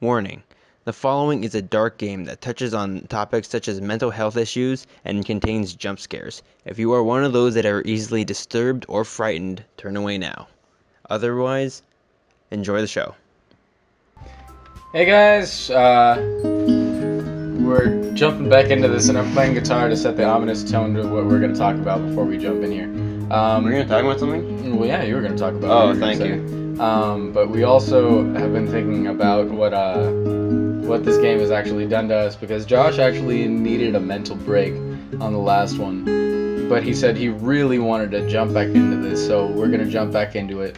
Warning: the following is a dark game that touches on topics such as mental health issues and contains jump scares. If you are one of those that are easily disturbed or frightened, turn away now. Otherwise, enjoy the show. Hey guys, we're jumping back into this, and I'm playing guitar to set the ominous tone to what we're going to talk about before we jump in here. We're going to talk about something? Well, yeah, you were going to talk about. Oh, thank you. But we also have been thinking about what this game has actually done to us, because Josh actually needed a mental break on the last one, but he said he really wanted to jump back into this, so we're going to jump back into it.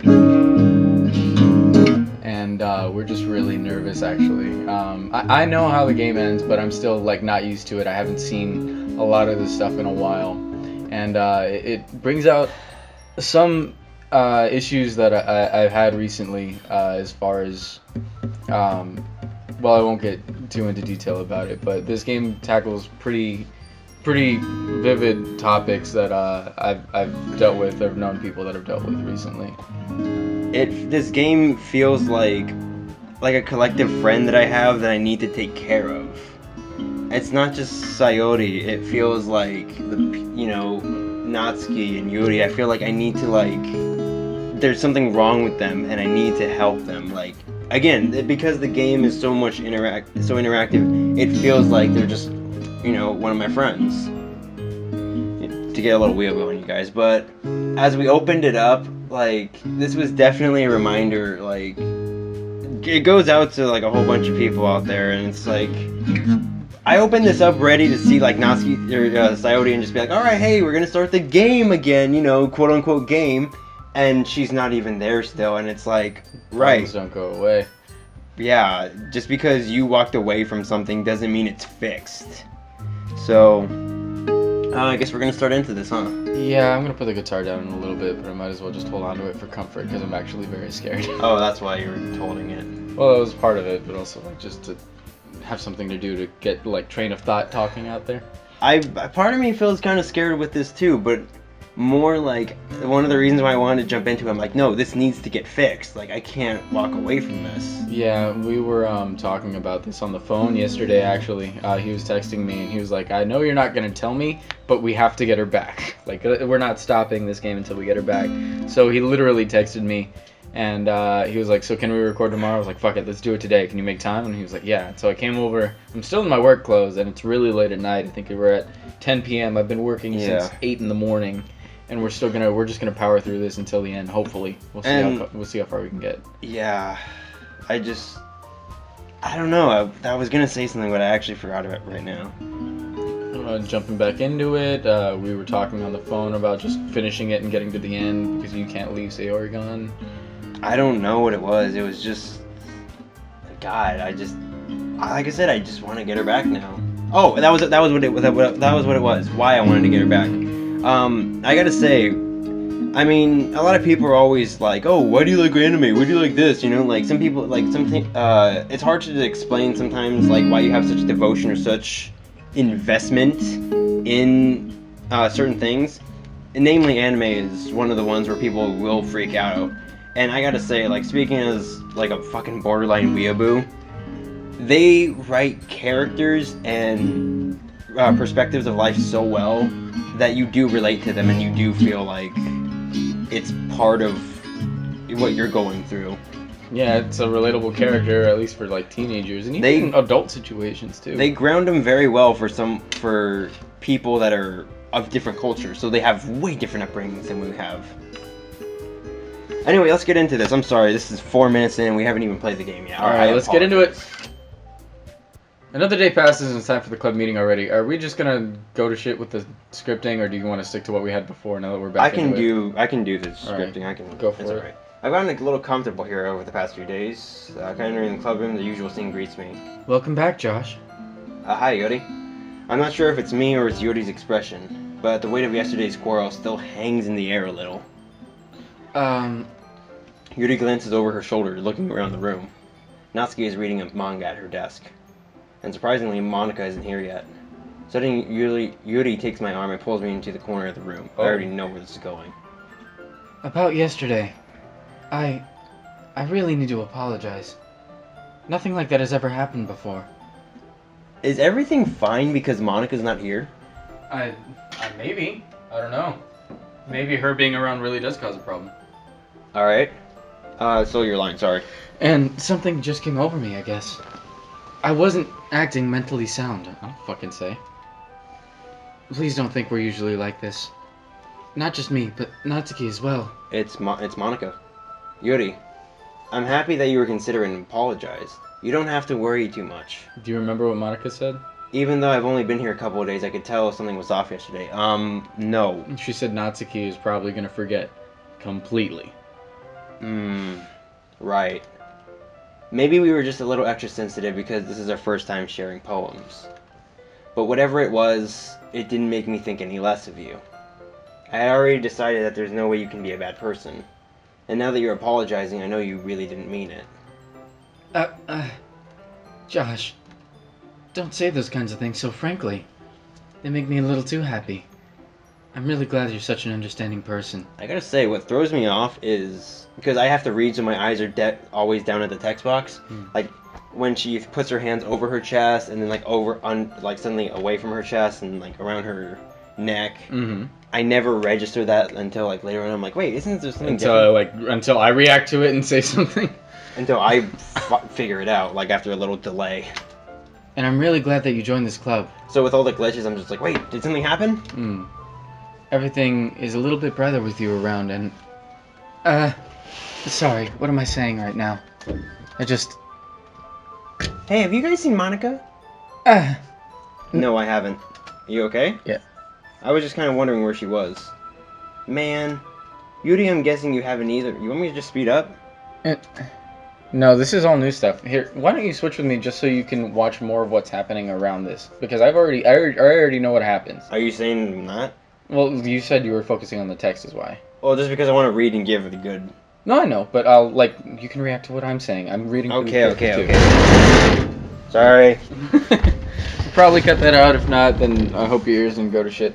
And we're just really nervous, actually. I know how the game ends, but I'm still not used to it. I haven't seen a lot of this stuff in a while, and it brings out some issues that I've had recently, as far as well, I won't get too into detail about it, but this game tackles pretty vivid topics that I've dealt with, or known people that have dealt with recently. This game feels like a collective friend that I have that I need to take care of. It's not just Sayori. It feels like Natsuki and Yuri. I feel like I need to there's something wrong with them and I need to help them. Again, because the game is so interactive, it feels like they're just one of my friends. To get a little weird on you guys, but as we opened it up, this was definitely a reminder. It goes out to a whole bunch of people out there, and it's I opened this up ready to see Natsuki or Sayori and just be all right, hey, we're gonna start the game again, quote unquote game, and she's not even there still, and it's right. Problems don't go away. Yeah, just because you walked away from something doesn't mean it's fixed. So I guess we're gonna start into this, huh? Yeah, I'm gonna put the guitar down in a little bit, but I might as well just hold on to it for comfort, because I'm actually very scared. Oh, that's why you were holding it. Well, that was part of it, but also just to have something to do to get train of thought talking out there. Part of me feels kind of scared with this too, but more one of the reasons why I wanted to jump into it, I'm no, this needs to get fixed. I can't walk away from this. Yeah, we were talking about this on the phone yesterday, actually. He was texting me, and he was I know you're not going to tell me, but we have to get her back. We're not stopping this game until we get her back. So he literally texted me, and he was so can we record tomorrow? I was fuck it, let's do it today. Can you make time? And he was yeah. So I came over. I'm still in my work clothes, and it's really late at night. I think we're at 10 p.m. I've been working since 8 in the morning. And we're just gonna power through this until the end. Hopefully, we'll see how far we can get. Yeah, I don't know. I was gonna say something, but I actually forgot about it right now. Jumping back into it, we were talking on the phone about just finishing it and getting to the end, because you can't leave Sayori gone. I don't know what it was. It was just, God. Like I said, I just want to get her back now. Oh, that was what it was. Why I wanted to get her back. I gotta say, I mean, a lot of people are always oh, why do you like anime? Why do you like this? Some people, it's hard to explain sometimes, why you have such devotion or such investment in certain things. And namely, anime is one of the ones where people will freak out. And I gotta say, speaking as, a fucking borderline weeaboo, they write characters and perspectives of life so well that you do relate to them and you do feel it's part of what you're going through. Yeah, it's a relatable character, at least for teenagers, and even adult situations too. They ground them very well for people that are of different cultures, so they have way different upbringings than we have. Anyway, let's get into this. I'm sorry, this is 4 minutes in and we haven't even played the game yet. Alright, let's get into it. Another day passes and it's time for the club meeting already. Are we just gonna go to shit with the scripting, or do you want to stick to what we had before now that we're back? I can do the scripting. Right. I can go for it. Right. I've gotten a little comfortable here over the past few days. Entering the club room, the usual scene greets me. Welcome back, Josh. Hi, Yuri. I'm not sure if it's me or it's Yuri's expression, but the weight of yesterday's quarrel still hangs in the air a little. Yuri glances over her shoulder, looking around the room. Natsuki is reading a manga at her desk. And surprisingly, Monica isn't here yet. Suddenly, Yuri takes my arm and pulls me into the corner of the room. I already know where this is going. About yesterday, I really need to apologize. Nothing like that has ever happened before. Is everything fine because Monica's not here? Maybe. I don't know. Maybe her being around really does cause a problem. Alright. So you're lying, sorry. And something just came over me, I guess. I wasn't acting mentally sound, I'll fucking say. Please don't think we're usually like this. Not just me, but Natsuki as well. It's Monica. Yuri, I'm happy that you were considering and apologized. You don't have to worry too much. Do you remember what Monica said? Even though I've only been here a couple of days, I could tell something was off yesterday. No. She said Natsuki is probably gonna forget. Completely. Right. Maybe we were just a little extra sensitive because this is our first time sharing poems. But whatever it was, it didn't make me think any less of you. I had already decided that there's no way you can be a bad person. And now that you're apologizing, I know you really didn't mean it. Josh, don't say those kinds of things so frankly. They make me a little too happy. I'm really glad you're such an understanding person. I gotta say, what throws me off is because I have to read so my eyes are always down at the text box. Like when she puts her hands over her chest and then like suddenly away from her chest and like around her neck. I never register that until like later on. I'm like, wait, isn't there something different? Until I react to it and say something. Until I figure it out, like after a little delay. And I'm really glad that you joined this club. So with all the glitches, I'm just like, wait, did something happen? Everything is a little bit brighter with you around, and sorry, what am I saying right now? Hey, have you guys seen Monica? No, I haven't. You okay? Yeah. I was just kind of wondering where she was. Man, Yuri, I'm guessing you haven't either. You want me to just speed up? No, this is all new stuff. Here, why don't you switch with me just so you can watch more of what's happening around this? Because I already know what happens. Are you saying not? Well, you said you were focusing on the text is why. Well, just because I want to read and give the good. No, I know, but you can react to what I'm saying. I'm reading. Okay. Sorry. Probably cut that out. If not, then I hope your ears didn't go to shit.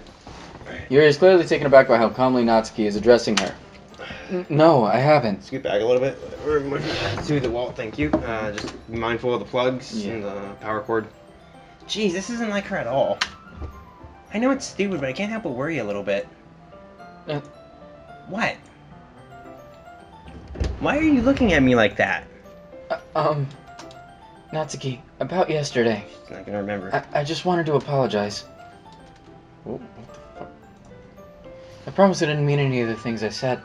Yuri is clearly taken aback by how calmly Natsuki is addressing her. No, I haven't. Scoot back a little bit. To the wall, thank you. Just be mindful of the plugs and the power cord. Jeez, this isn't like her at all. I know it's stupid, but I can't help but worry a little bit. What? Why are you looking at me like that? Natsuki, about yesterday. She's not gonna remember. I just wanted to apologize. What the fuck? I promise I didn't mean any of the things I said.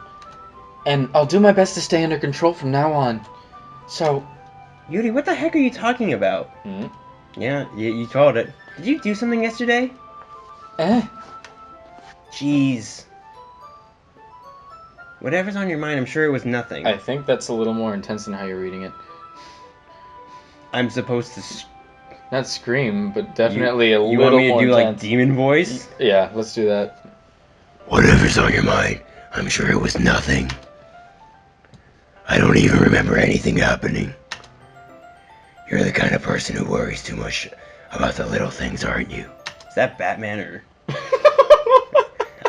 And I'll do my best to stay under control from now on. So... Yuri, what the heck are you talking about? Yeah, you called it. Did you do something yesterday? Jeez. Whatever's on your mind, I'm sure it was nothing. I think that's a little more intense than how you're reading it. I'm supposed to... Not scream, but definitely a little more You want me to do, intense. like, demon voice? Yeah, let's do that. Whatever's on your mind, I'm sure it was nothing. I don't even remember anything happening. You're the kind of person who worries too much about the little things, aren't you? Is that Batman or...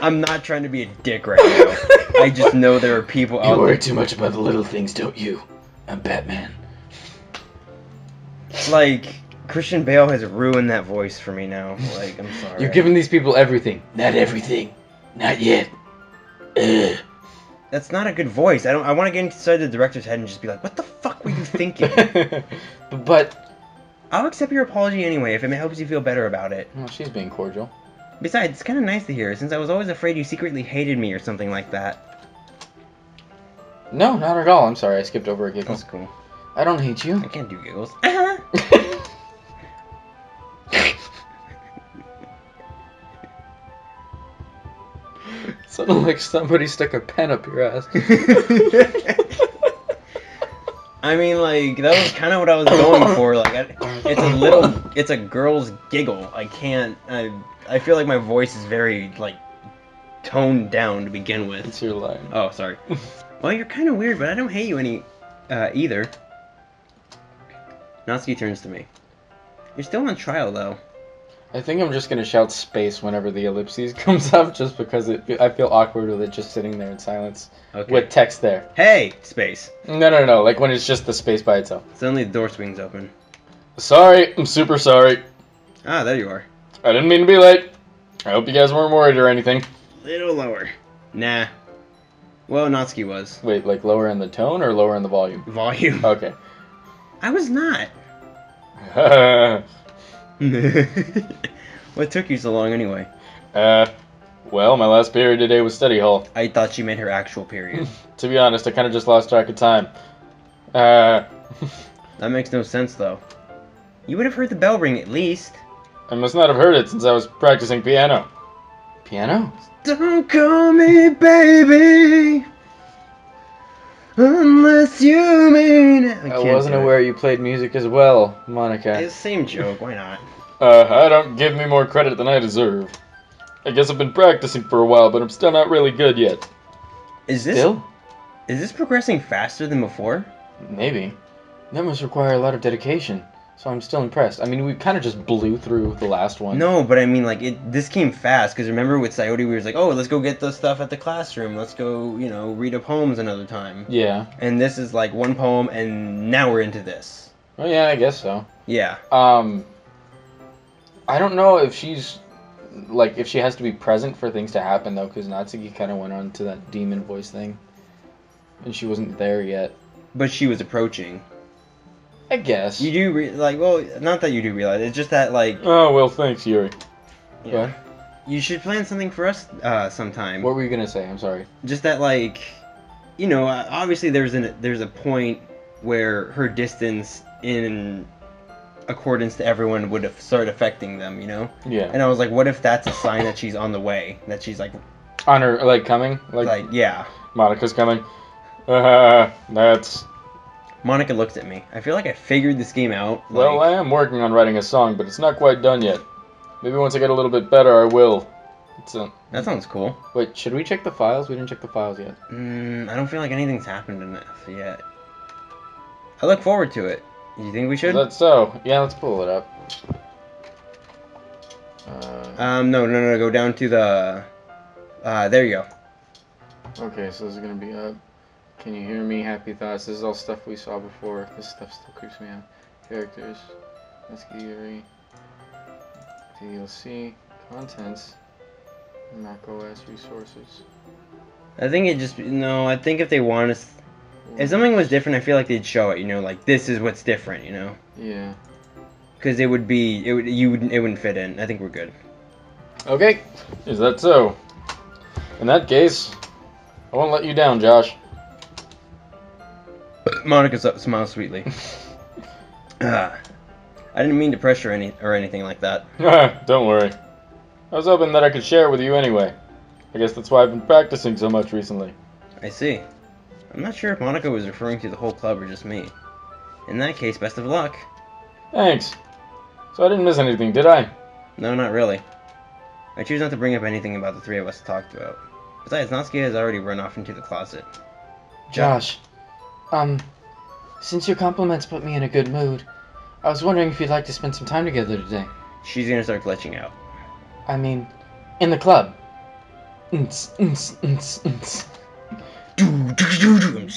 I'm not trying to be a dick right now. I just know there are people out there... You worry too much about the little things, don't you? I'm Batman. Like, Christian Bale has ruined that voice for me now. Like, I'm sorry. You're giving these people everything. Not everything. Not yet. Ugh. That's not a good voice. I want to get inside the director's head and just be like, what the fuck were you thinking? But... I'll accept your apology anyway if it helps you feel better about it. Well, she's being cordial. Besides, it's kind of nice to hear, since I was always afraid you secretly hated me or something like that. No, not at all. I'm sorry, I skipped over a giggle. That's cool. I don't hate you. I can't do giggles. Sounded like somebody stuck a pen up your ass. I mean, like, that was kind of what I was going for. Like, it's a girl's giggle. I feel like my voice is very, like, toned down to begin with. It's your line. Oh, sorry. Well, you're kind of weird, but I don't hate you either. Natsuki turns to me. You're still on trial, though. I think I'm just gonna shout space whenever the ellipses comes up, just because I feel awkward with it just sitting there in silence Okay. with text there. Hey, space. No. Like when it's just the space by itself. Suddenly the door swings open. Sorry, I'm super sorry. Ah, there you are. I didn't mean to be late. I hope you guys weren't worried or anything. Little lower. Nah. Well, Natsuki was. Wait, like lower in the tone or lower in the volume? Volume. Okay. I was not. What took you so long anyway? Well, my last period today was study hall. I thought she meant her actual period. To be honest, I kind of just lost track of time. That makes no sense, though. You would have heard the bell ring at least. I must not have heard it since I was practicing piano. Piano? Don't call me baby unless you mean it. I wasn't aware you played music as well, Monica. It's the same joke, why not? I don't give me more credit than I deserve. I guess I've been practicing for a while, but I'm still not really good yet. Is this progressing faster than before? Maybe. That must require a lot of dedication, so I'm still impressed. I mean, we kind of just blew through the last one. No, but I mean, like, this came fast, because remember with Sayori, we was like, oh, let's go get the stuff at the classroom, let's go, read a poems another time. Yeah. And this is, like, one poem, and now we're into this. Oh, yeah, I guess so. Yeah. I don't know if she's, like, if she has to be present for things to happen, though, because Natsuki kind of went on to that demon voice thing, and she wasn't there yet. But she was approaching. I guess. You do, well, not that you do realize, it's just that, like... Oh, well, thanks, Yuri. Yeah. What? You should plan something for us sometime. What were you gonna say? I'm sorry. Just that, like, obviously there's a point where her distance in accordance to everyone would have started affecting them, Yeah. And I was like, what if that's a sign that she's on the way? That she's, like... On her, like, coming? Like, yeah. Monica's coming. That's... Monica looks at me. I feel like I figured this game out. Well, I am working on writing a song, but it's not quite done yet. Maybe once I get a little bit better, I will. That sounds cool. Wait, should we check the files? We didn't check the files yet. I don't feel like anything's happened enough yet. I look forward to it. You think we should? Is that so? Yeah, let's pull it up. No. Go down to the... there you go. Okay, so this is gonna be up. Can you hear me? Happy thoughts. This is all stuff we saw before. This stuff still creeps me out. Characters. Natsuki Yuri. DLC. Contents. macOS resources. I think it just... No, I think if they want us... If something was different, I feel like they'd show it, like, this is what's different, Yeah. Because it would be... It wouldn't fit in. I think we're good. Okay. Is that so? In that case, I won't let you down, Josh. Monica smiles sweetly. I didn't mean to pressure anything like that. Don't worry. I was hoping that I could share it with you anyway. I guess that's why I've been practicing so much recently. I see. I'm not sure if Monica was referring to the whole club or just me. In that case, best of luck. Thanks. So I didn't miss anything, did I? No, not really. I choose not to bring up anything about the three of us talked about. Besides, Natsuki has already run off into the closet. Josh, since your compliments put me in a good mood, I was wondering if you'd like to spend some time together today. She's gonna start glitching out. I mean, in the club. I'm just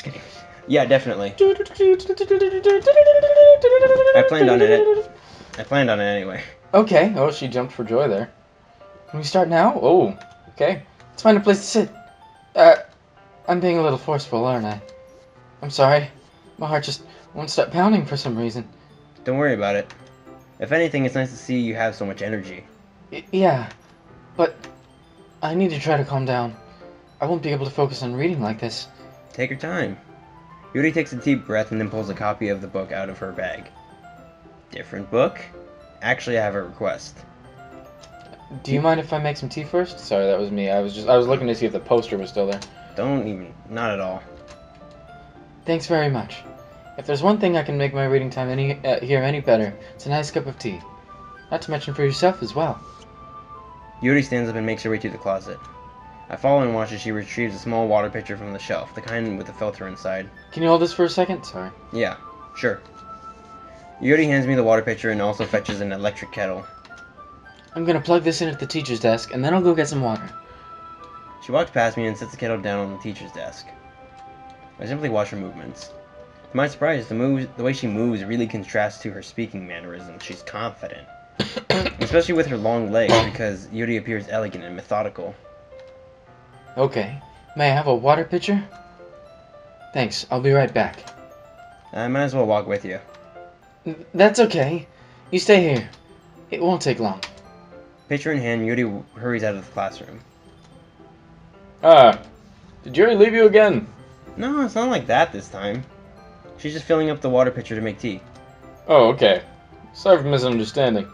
kidding. Yeah, definitely. I planned on it. I planned on it anyway. Okay. Oh, she jumped for joy there. Can we start now? Oh, okay. Let's find a place to sit. I'm being a little forceful, aren't I? I'm sorry. My heart just won't stop pounding for some reason. Don't worry about it. If anything, it's nice to see you have so much energy. Yeah, but I need to try to calm down. I won't be able to focus on reading like this. Take your time. Yuri takes a deep breath and then pulls a copy of the book out of her bag. Different book? Actually, I have a request. Do you mind if I make some tea first? Sorry, that was me. I was looking to see if the poster was still there. Not at all. Thanks very much. If there's one thing I can make my reading time here any better, it's a nice cup of tea. Not to mention for yourself as well. Yuri stands up and makes her way to the closet. I follow and watch as she retrieves a small water pitcher from the shelf, the kind with the filter inside. Can you hold this for a second? Sorry. Yeah, sure. Yuri hands me the water pitcher and also fetches an electric kettle. I'm gonna plug this in at the teacher's desk, and then I'll go get some water. She walks past me and sets the kettle down on the teacher's desk. I simply watch her movements. To my surprise, the way she moves really contrasts to her speaking mannerisms. She's confident. Especially with her long legs, because Yuri appears elegant and methodical. Okay. May I have a water pitcher? Thanks, I'll be right back. I might as well walk with you. That's okay. You stay here. It won't take long. Pitcher in hand, Yuri hurries out of the classroom. Did Yuri leave you again? No, it's not like that this time. She's just filling up the water pitcher to make tea. Oh, okay. Sorry for misunderstanding.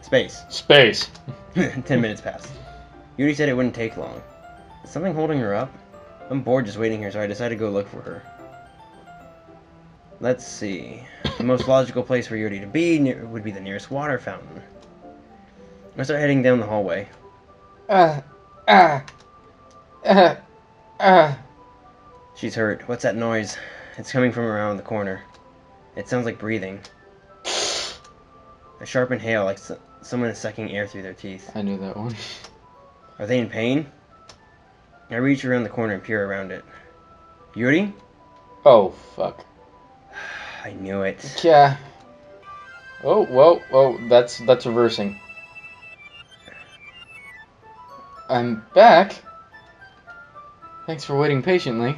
Space. 10 minutes passed. Yuri said it wouldn't take long. Is something holding her up? I'm bored just waiting here, so I decided to go look for her. Let's see. The most logical place for Yuri to be would be the nearest water fountain. I start heading down the hallway. She's hurt. What's that noise? It's coming from around the corner. It sounds like breathing. A sharp inhale, like someone is sucking air through their teeth. I knew that one. Are they in pain? I reach around the corner and peer around it. Yuri? Oh, fuck. I knew it. Yeah. Oh, whoa, that's reversing. I'm back. Thanks for waiting patiently.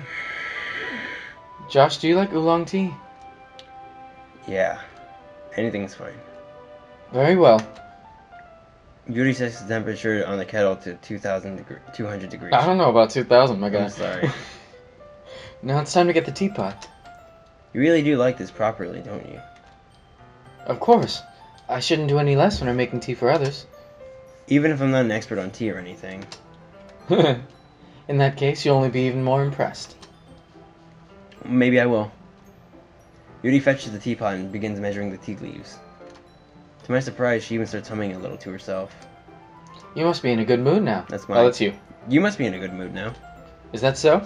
Josh, do you like oolong tea? Yeah. Anything's fine. Very well. Yuri sets the temperature on the kettle to 200 degrees. I don't know about 2000, my guy. I'm sorry. Now it's time to get the teapot. You really do like this properly, don't you? Of course. I shouldn't do any less when I'm making tea for others. Even if I'm not an expert on tea or anything. In that case, you'll only be even more impressed. Maybe I will. Yuri fetches the teapot and begins measuring the tea leaves. To my surprise, she even starts humming a little to herself. You must be in a good mood now. That's Oh, that's you. You must be in a good mood now. Is that so?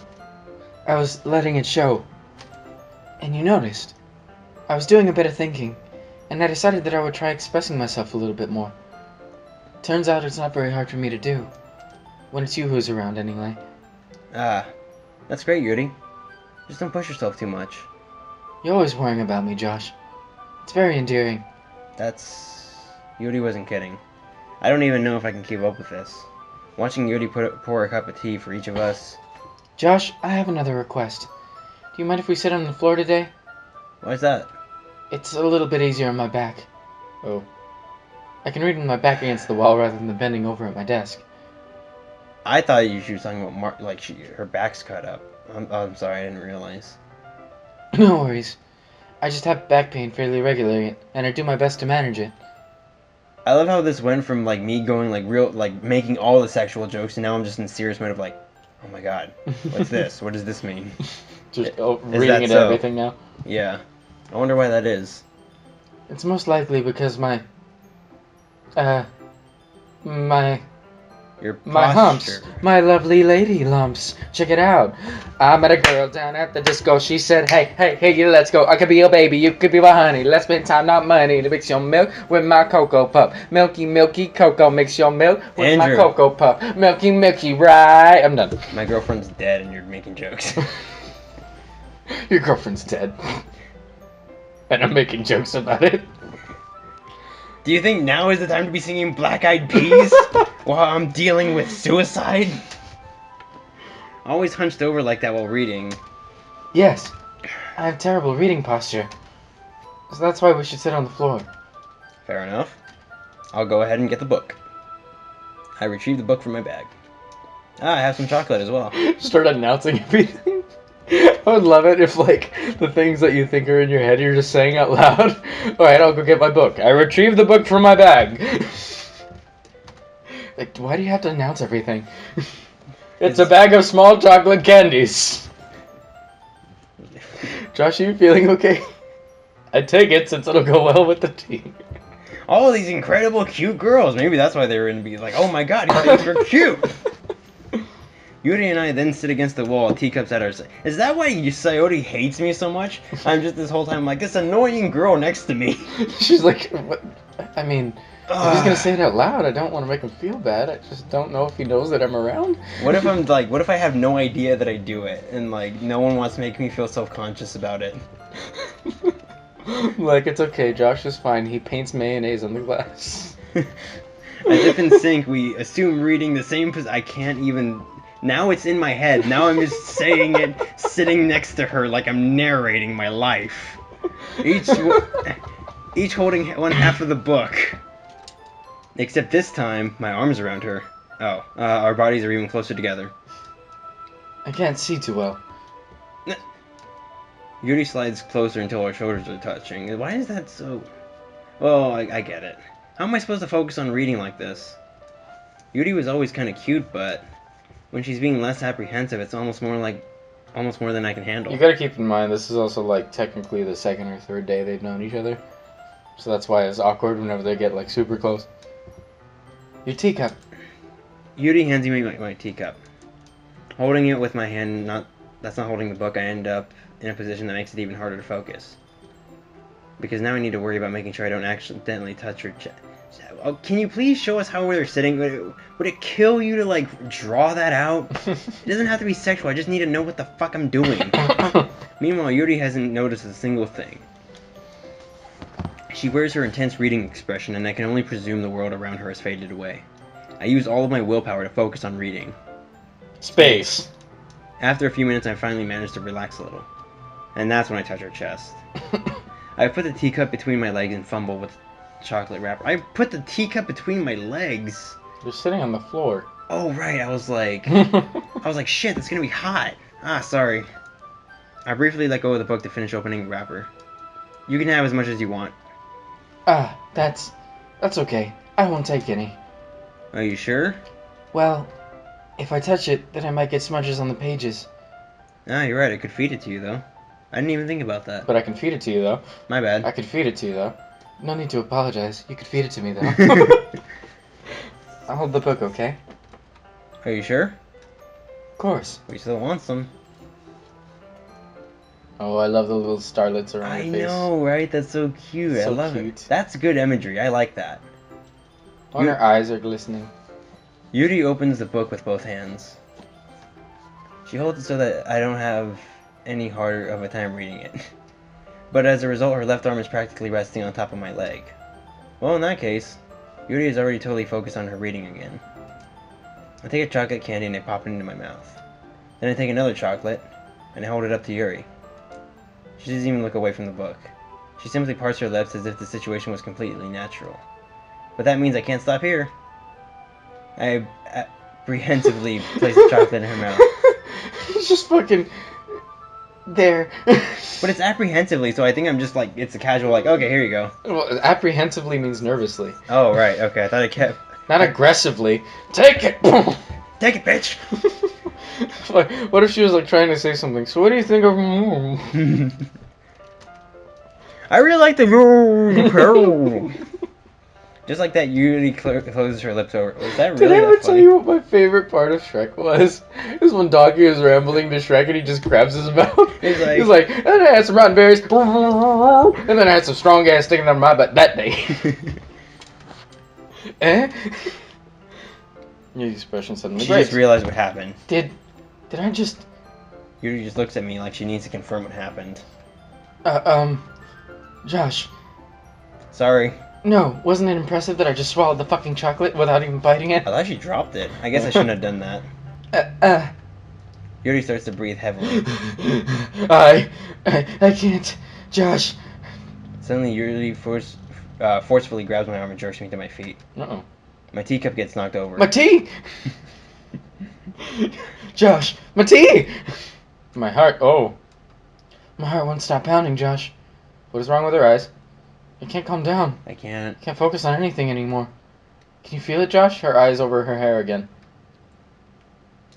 I was letting it show. And you noticed. I was doing a bit of thinking, and I decided that I would try expressing myself a little bit more. Turns out it's not very hard for me to do. When it's you who's around, anyway. Ah, that's great, Yuri. Just don't push yourself too much. You're always worrying about me, Josh. It's very endearing. Yuri wasn't kidding. I don't even know if I can keep up with this. Watching Yuri pour a cup of tea for each of us. Josh, I have another request. Do you mind if we sit on the floor today? Why's that? It's a little bit easier on my back. Oh. I can read with my back against the wall rather than bending over at my desk. I thought she was talking about her back's cut up. I'm sorry, I didn't realize. No worries. I just have back pain fairly regularly, and I do my best to manage it. I love how this went from me going making all the sexual jokes, and now I'm just in serious mode of oh my god, what's this? What does this mean? Just reading into everything now. Yeah, I wonder why that is. It's most likely because my Your humps, posture. my lovely lady lumps. Check it out. I met a girl down at the disco. She said, hey, let's go. I could be your baby, you could be my honey. Let's spend time, not money, to mix your milk with my cocoa pup. Milky, milky cocoa, mix your milk with my cocoa pup. Milky, milky, right? I'm done. My girlfriend's dead and you're making jokes. Your girlfriend's dead. And I'm making jokes about it. Do you think now is the time to be singing Black Eyed Peas while I'm dealing with suicide? Always hunched over like that while reading. Yes, I have terrible reading posture. So that's why we should sit on the floor. Fair enough. I'll go ahead and get the book. I retrieve the book from my bag. I have some chocolate as well. Start announcing everything. I would love it if, the things that you think are in your head, you're just saying out loud. Alright, I'll go get my book. I retrieved the book from my bag. Why do you have to announce everything? It's a bag of small chocolate candies. Josh, are you feeling okay? I take it since it'll go well with the tea. All these incredible cute girls. Maybe that's why they were going to be oh my god, these things are cute. Yuri and I then sit against the wall, teacups at our side. Is that why Sayori hates me so much? I'm just this whole time this annoying girl next to me. She's like, what? I mean, if he's gonna say it out loud, I don't want to make him feel bad. I just don't know if he knows that I'm around. What if I'm like, what if I have no idea that I do it, and like no one wants to make me feel self-conscious about it? Like, it's okay, Josh is fine. He paints mayonnaise on the glass. As if in sync, we assume reading the same I can't even. Now it's in my head. Now I'm just saying it, sitting next to her like I'm narrating my life. Each holding one half of the book. Except this time, my arm's around her. Oh, our bodies are even closer together. I can't see too well. Yuri slides closer until our shoulders are touching. Why is that so... Well, I get it. How am I supposed to focus on reading like this? Yuri was always kind of cute, but when she's being less apprehensive, it's almost more than I can handle. You gotta keep in mind, this is also, like, technically the second or third day they've known each other. So that's why it's awkward whenever they get, like, super close. Your teacup. Yuri hands me my teacup. Holding it with my hand, that's not holding the book, I end up in a position that makes it even harder to focus. Because now I need to worry about making sure I don't accidentally touch her chest. Oh, can you please show us how they're sitting? Would it kill you to, like, draw that out? It doesn't have to be sexual, I just need to know what the fuck I'm doing. Meanwhile, Yuri hasn't noticed a single thing. She wears her intense reading expression, and I can only presume the world around her has faded away. I use all of my willpower to focus on reading. Space. After a few minutes, I finally managed to relax a little. And that's when I touch her chest. I put the teacup between my legs and fumble with chocolate wrapper. I put the teacup between my legs? You're sitting on the floor. Oh, right, I was like, shit, that's gonna be hot. Ah, sorry. I briefly let go of the book to finish opening the wrapper. You can have as much as you want. That's okay. I won't take any. Are you sure? Well, if I touch it, then I might get smudges on the pages. Ah, you're right, I could feed it to you, though. I didn't even think about that. But I can feed it to you, though. My bad. I could feed it to you, though. No need to apologize. You could feed it to me, though. I'll hold the book, okay? Are you sure? Of course. We still want some. Oh, I love the little starlets around I your face. know, right? That's so cute. I So love cute. it. That's good imagery. I like that. On her eyes are glistening. Yuri opens the book with both hands. She holds it so that I don't have any harder of a time reading it. But as a result, her left arm is practically resting on top of my leg. Well, in that case, Yuri is already totally focused on her reading again. I take a chocolate candy and I pop it into my mouth. Then I take another chocolate and I hold it up to Yuri. She doesn't even look away from the book. She simply parts her lips as if the situation was completely natural. But that means I can't stop here. I apprehensively place the chocolate in her mouth. It's just fucking... there. But it's apprehensively, so I think I'm just like, it's a casual like, okay, here you go. Well, apprehensively means nervously. Oh, right, okay, I thought I kept... Not aggressively. Take it! Take it, bitch! Like, what if she was like trying to say something? So what do you think of... I really like the... Just like that, Yuri closes her lips over. Was that really Did I ever that tell funny? you what my favorite part of Shrek was? Is when Doki was rambling to Shrek and he just grabs his mouth. He's He's like, and then I had some rotten berries, and then I had some strong ass sticking out of my butt that day. Eh? Your expression suddenly She breaks. just realized what happened. Did I just... Yuri just looks at me like she needs to confirm what happened. Josh. Sorry. No, wasn't it impressive that I just swallowed the fucking chocolate without even biting it? I thought she dropped it. I guess I shouldn't have done that. Yuri starts to breathe heavily. I can't. Josh. Suddenly, Yuri forcefully grabs my arm and jerks me to my feet. Uh-oh. My teacup gets knocked over. My tea! Josh, my tea! My heart, oh. My heart won't stop pounding, Josh. What is wrong with her eyes? I can't calm down. I can't. Can't focus on anything anymore. Can you feel it, Josh? Her eyes over her hair again.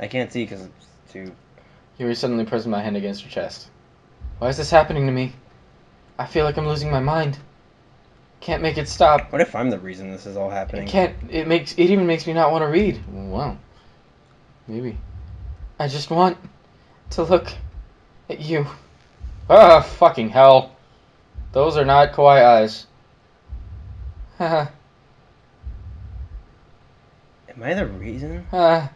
I can't see because it's too... Yuri suddenly pressing my hand against her chest. Why is this happening to me? I feel like I'm losing my mind. Can't make it stop. What if I'm the reason this is all happening? It even makes me not want to read. Well, maybe. I just want to look at you. Ah, fucking hell. Those are not kawaii eyes. Haha. Am I the reason? Ha.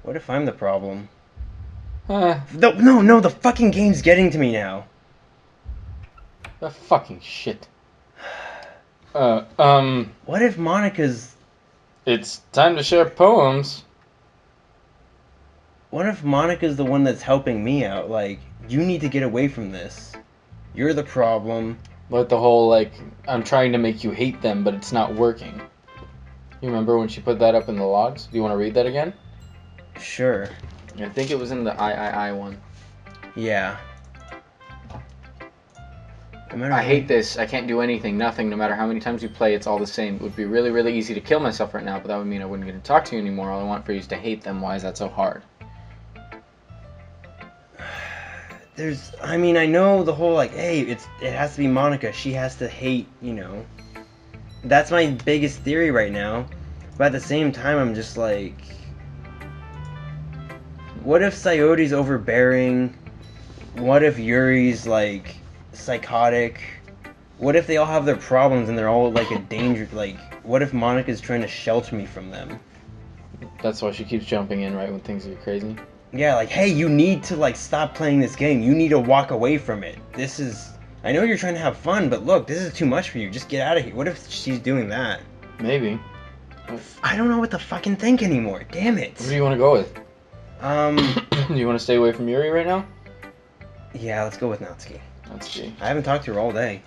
What if I'm the problem? Ha. No, the fucking game's getting to me now. The fucking shit. What if Monica's... It's time to share poems. What if Monica's the one that's helping me out? Like, you need to get away from this. You're the problem. Like the whole, like, I'm trying to make you hate them, but it's not working. You remember when she put that up in the logs? Do you want to read that again? Sure. I think it was in the I one. Yeah. I hate this. I can't do anything, nothing. No matter how many times you play, it's all the same. It would be really, really easy to kill myself right now, but that would mean I wouldn't get to talk to you anymore. All I want for you is to hate them. Why is that so hard? I know the whole, like, hey, it has to be Monica. She has to hate, you know. That's my biggest theory right now. But at the same time, I'm just like... What if Sayoti's overbearing? What if Yuri's, like, psychotic? What if they all have their problems and they're all, like, a danger? Like, what if Monica's trying to shelter me from them? That's why she keeps jumping in right when things get crazy. Yeah, like, hey, you need to, like, stop playing this game. You need to walk away from it. This is... I know you're trying to have fun, but look, this is too much for you. Just get out of here. What if she's doing that? Maybe. I don't know what to fucking think anymore. Damn it. What do you want to go with? Do you want to stay away from Yuri right now? Yeah, let's go with Natsuki. Natsuki. I haven't talked to her all day.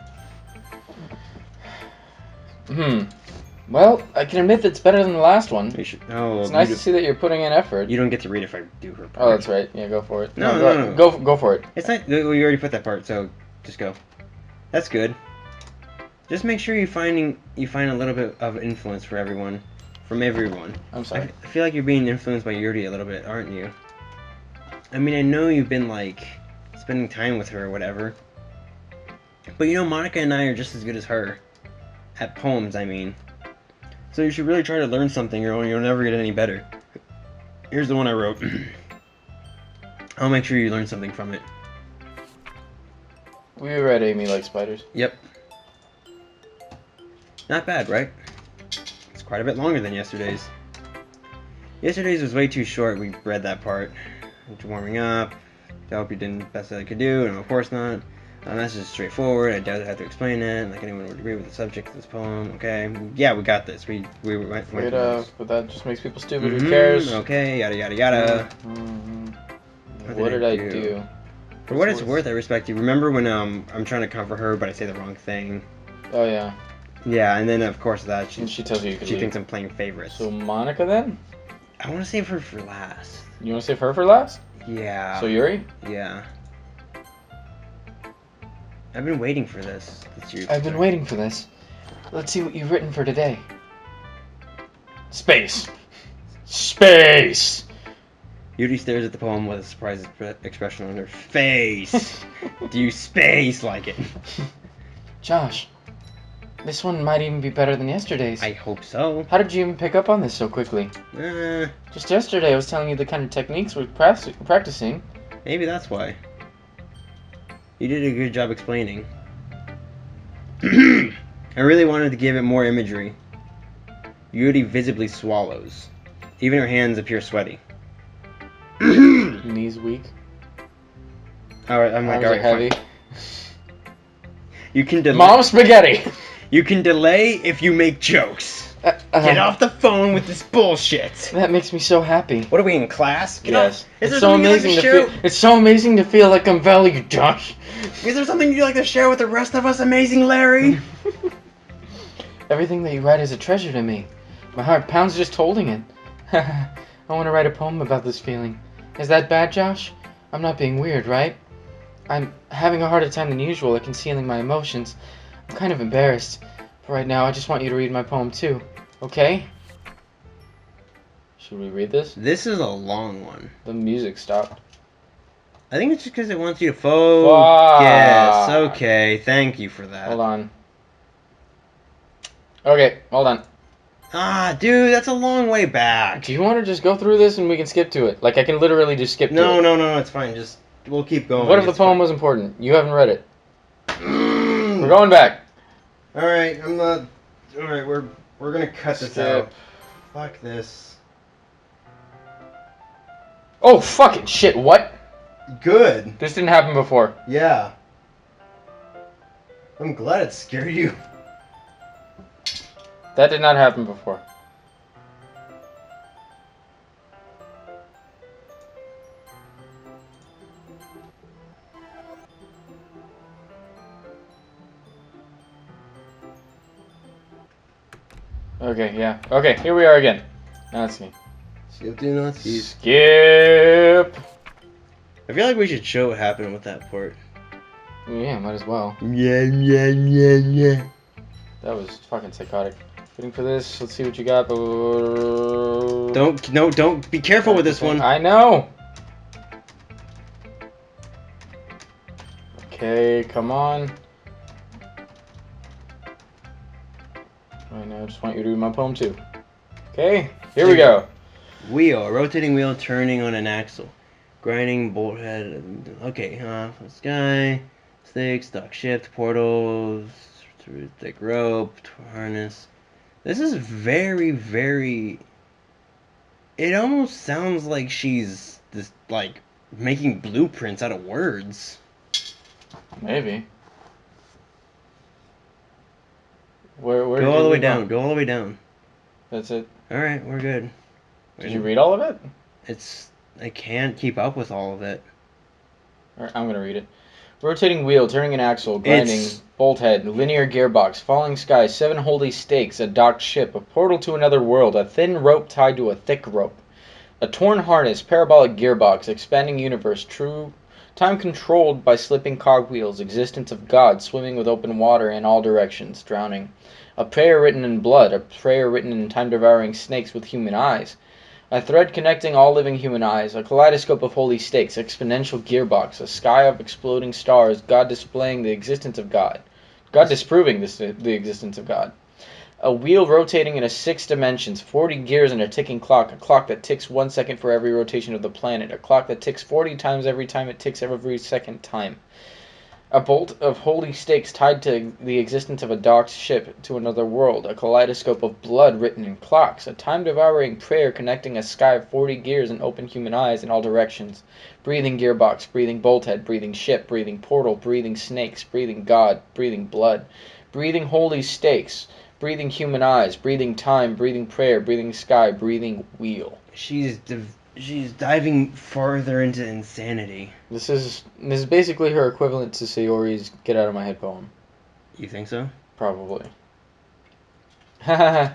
Well, I can admit that's better than the last one. Oh, it's nice to see that you're putting in effort. You don't get to read if I do her part. Oh, that's right. Yeah, go for it. No. Go for it. It's not. We already put that part, so just go. That's good. Just make sure you find a little bit of influence for everyone, from everyone. I'm sorry. I feel like you're being influenced by Yuri a little bit, aren't you? I mean, I know you've been like spending time with her or whatever, but you know, Monica and I are just as good as her at poems. I mean, so you should really try to learn something, or you'll never get any better. Here's the one I wrote. I'll make sure you learn something from it. We read Amy Likes Spiders. Yep. Not bad, right? It's quite a bit longer than yesterday's. Yesterday's was way too short. We read that part. Warming up. I hope you did the best that I could do, and of course not. That's just straightforward. I doubt I have to explain it. Like anyone would agree with the subject of this poem. Okay. Yeah, we got this. We went Wait up, but that just makes people stupid. Who cares? Okay, yada yada yada. What did I do? For what it's worth, I respect you. Remember when I'm trying to comfort her, but I say the wrong thing? Oh yeah. Yeah, and then of course that she tells you she thinks I'm playing favorites. So Monica then? I want to save her for last. You want to save her for last? Yeah. So Yuri? Yeah. I've been waiting for this. I've been waiting for this. Let's see what you've written for today. Space. Space. Yuri stares at the poem with a surprised expression on her face. Do you space like it? Josh, this one might even be better than yesterday's. I hope so. How did you even pick up on this so quickly? Just yesterday I was telling you the kind of techniques we're practicing. Maybe that's why. You did a good job explaining. I really wanted to give it more imagery. Yuri visibly swallows. Even her hands appear sweaty. Knees weak. Alright, I'm like, alright, heavy. Fine. You can delay. Mom spaghetti! You can delay if you make jokes. Get off the phone with this bullshit. That makes me so happy. What are we in class? Yes. It's so amazing to feel. It's so amazing to feel like I'm valued, Josh. Is there something you'd like to share with the rest of us, amazing Larry? Everything that you write is a treasure to me. My heart pounds just holding it. I want to write a poem about this feeling. Is that bad, Josh? I'm not being weird, right? I'm having a harder time than usual at concealing my emotions. I'm kind of embarrassed. For right now, I just want you to read my poem too. Okay? Should we read this? This is a long one. The music stopped. I think it's just because it wants you to focus. Okay, thank you for that. Hold on. Okay, hold on. Ah, dude, that's a long way back. Do you want to just go through this and we can skip to it? Like, I can literally just skip to it. No, it's fine. Just, we'll keep going. What if the poem was important? You haven't read it. We're going back. Alright, I'm not... Alright, we're gonna cut this Skip. out. Fuck this. Oh, fucking shit, what? Good. This didn't happen before. Yeah. I'm glad it scared you. That did not happen before. Okay, yeah. Okay, here we are again. Now it's me. Skip do not see. Skip! I feel like we should show what happened with that port. Yeah, might as well. Yeah. That was fucking psychotic. Waiting for this. Let's see what you got. Don't be careful with this one. I know! Okay, come on. I know, I just want you to read my poem too. Okay, here we go. Wheel, rotating wheel turning on an axle. Grinding bolt head. Okay, sky, stick, stock shift, portals, through thick rope, harness. This is very, very. It almost sounds like she's just like making blueprints out of words. Maybe. Where Go all the way down. Go all the way down. That's it. All right, we're good. Did you read all of it? I can't keep up with all of it. Alright, I'm gonna read it. Rotating wheel, turning an axle, grinding, bolt head, linear gearbox, falling sky, 7 holy stakes, a docked ship, a portal to another world, a thin rope tied to a thick rope, a torn harness, parabolic gearbox, expanding universe, true time controlled by slipping cogwheels, existence of God, swimming with open water in all directions, drowning, a prayer written in blood, a prayer written in time-devouring snakes with human eyes, a thread connecting all living human eyes, a kaleidoscope of holy stakes, exponential gearbox, a sky of exploding stars, God displaying the existence of God, God disproving the existence of God, a wheel rotating in 6 dimensions, 40 gears and a ticking clock, a clock that ticks 1 second for every rotation of the planet, a clock that ticks 40 times every time it ticks every second time. A bolt of holy stakes tied to the existence of a docked ship to another world, a kaleidoscope of blood written in clocks, a time-devouring prayer connecting a sky of 40 gears and open human eyes in all directions, breathing gearbox, breathing bolthead, breathing ship, breathing portal, breathing snakes, breathing God, breathing blood, breathing holy stakes, breathing human eyes, breathing time, breathing prayer, breathing sky, breathing wheel. She's diving farther into insanity. This is basically her equivalent to Sayori's "Get Out of My Head" poem. You think so? Probably. Haha.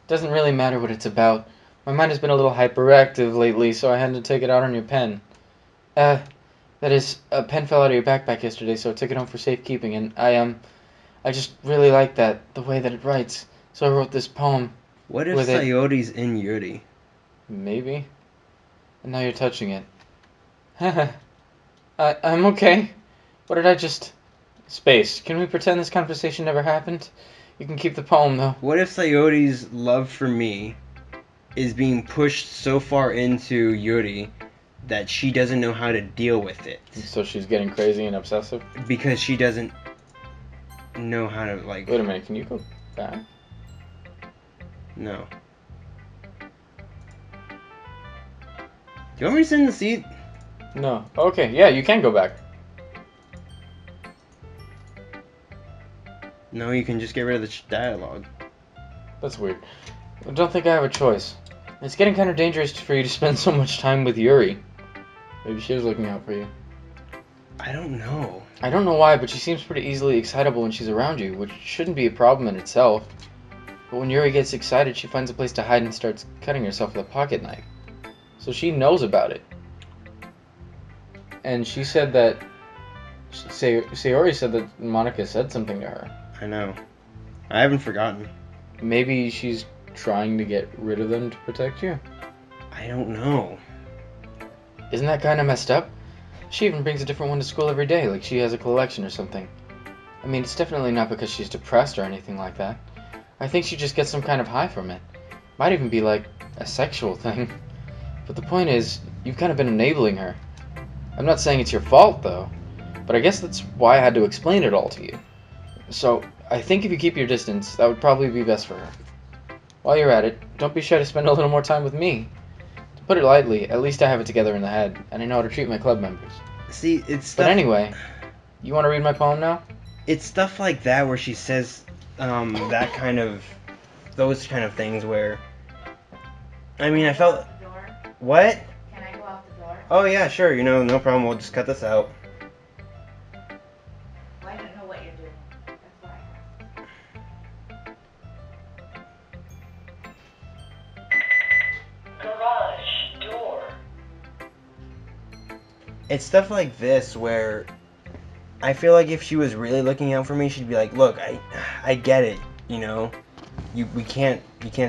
Doesn't really matter what it's about. My mind has been a little hyperactive lately, so I had to take it out on your pen. That is, a pen fell out of your backpack yesterday, so I took it home for safekeeping, and I just really like that, the way that it writes. So I wrote this poem. What if with it. Sayori's in Yuri? Maybe. And now you're touching it. Haha. I'm okay. What did I just... Space. Can we pretend this conversation never happened? You can keep the poem, though. What if Sayori's love for me is being pushed so far into Yuri that she doesn't know how to deal with it? So she's getting crazy and obsessive? Because she doesn't know how to, like... Wait a minute, can you go back? No. Do you want me to send the seat? No. Okay, yeah, you can go back. No, you can just get rid of the dialogue. That's weird. I don't think I have a choice. It's getting kind of dangerous for you to spend so much time with Yuri. Maybe she was looking out for you. I don't know. I don't know why, but she seems pretty easily excitable when she's around you, which shouldn't be a problem in itself. But when Yuri gets excited, she finds a place to hide and starts cutting herself with a pocket knife. So she knows about it. And she said that... Sayori said that Monica said something to her. I know. I haven't forgotten. Maybe she's trying to get rid of them to protect you? I don't know. Isn't that kind of messed up? She even brings a different one to school every day, like she has a collection or something. I mean, it's definitely not because she's depressed or anything like that. I think she just gets some kind of high from it. Might even be like a sexual thing. But the point is, you've kind of been enabling her. I'm not saying it's your fault, though. But I guess that's why I had to explain it all to you. So, I think if you keep your distance, that would probably be best for her. While you're at it, don't be shy to spend a little more time with me. To put it lightly, at least I have it together in the head, and I know how to treat my club members. See, it's But stuff. anyway, you want to read my poem now? It's stuff like that where she says, that kind of, those kind of things where. I mean, I felt. What? Can I go out the door? Oh yeah, sure. No problem. We'll just cut this out. Well, I don't know what you're doing. That's why I asked. Garage door. It's stuff like this where I feel like if she was really looking out for me, she'd be like, "Look, I get it. We can't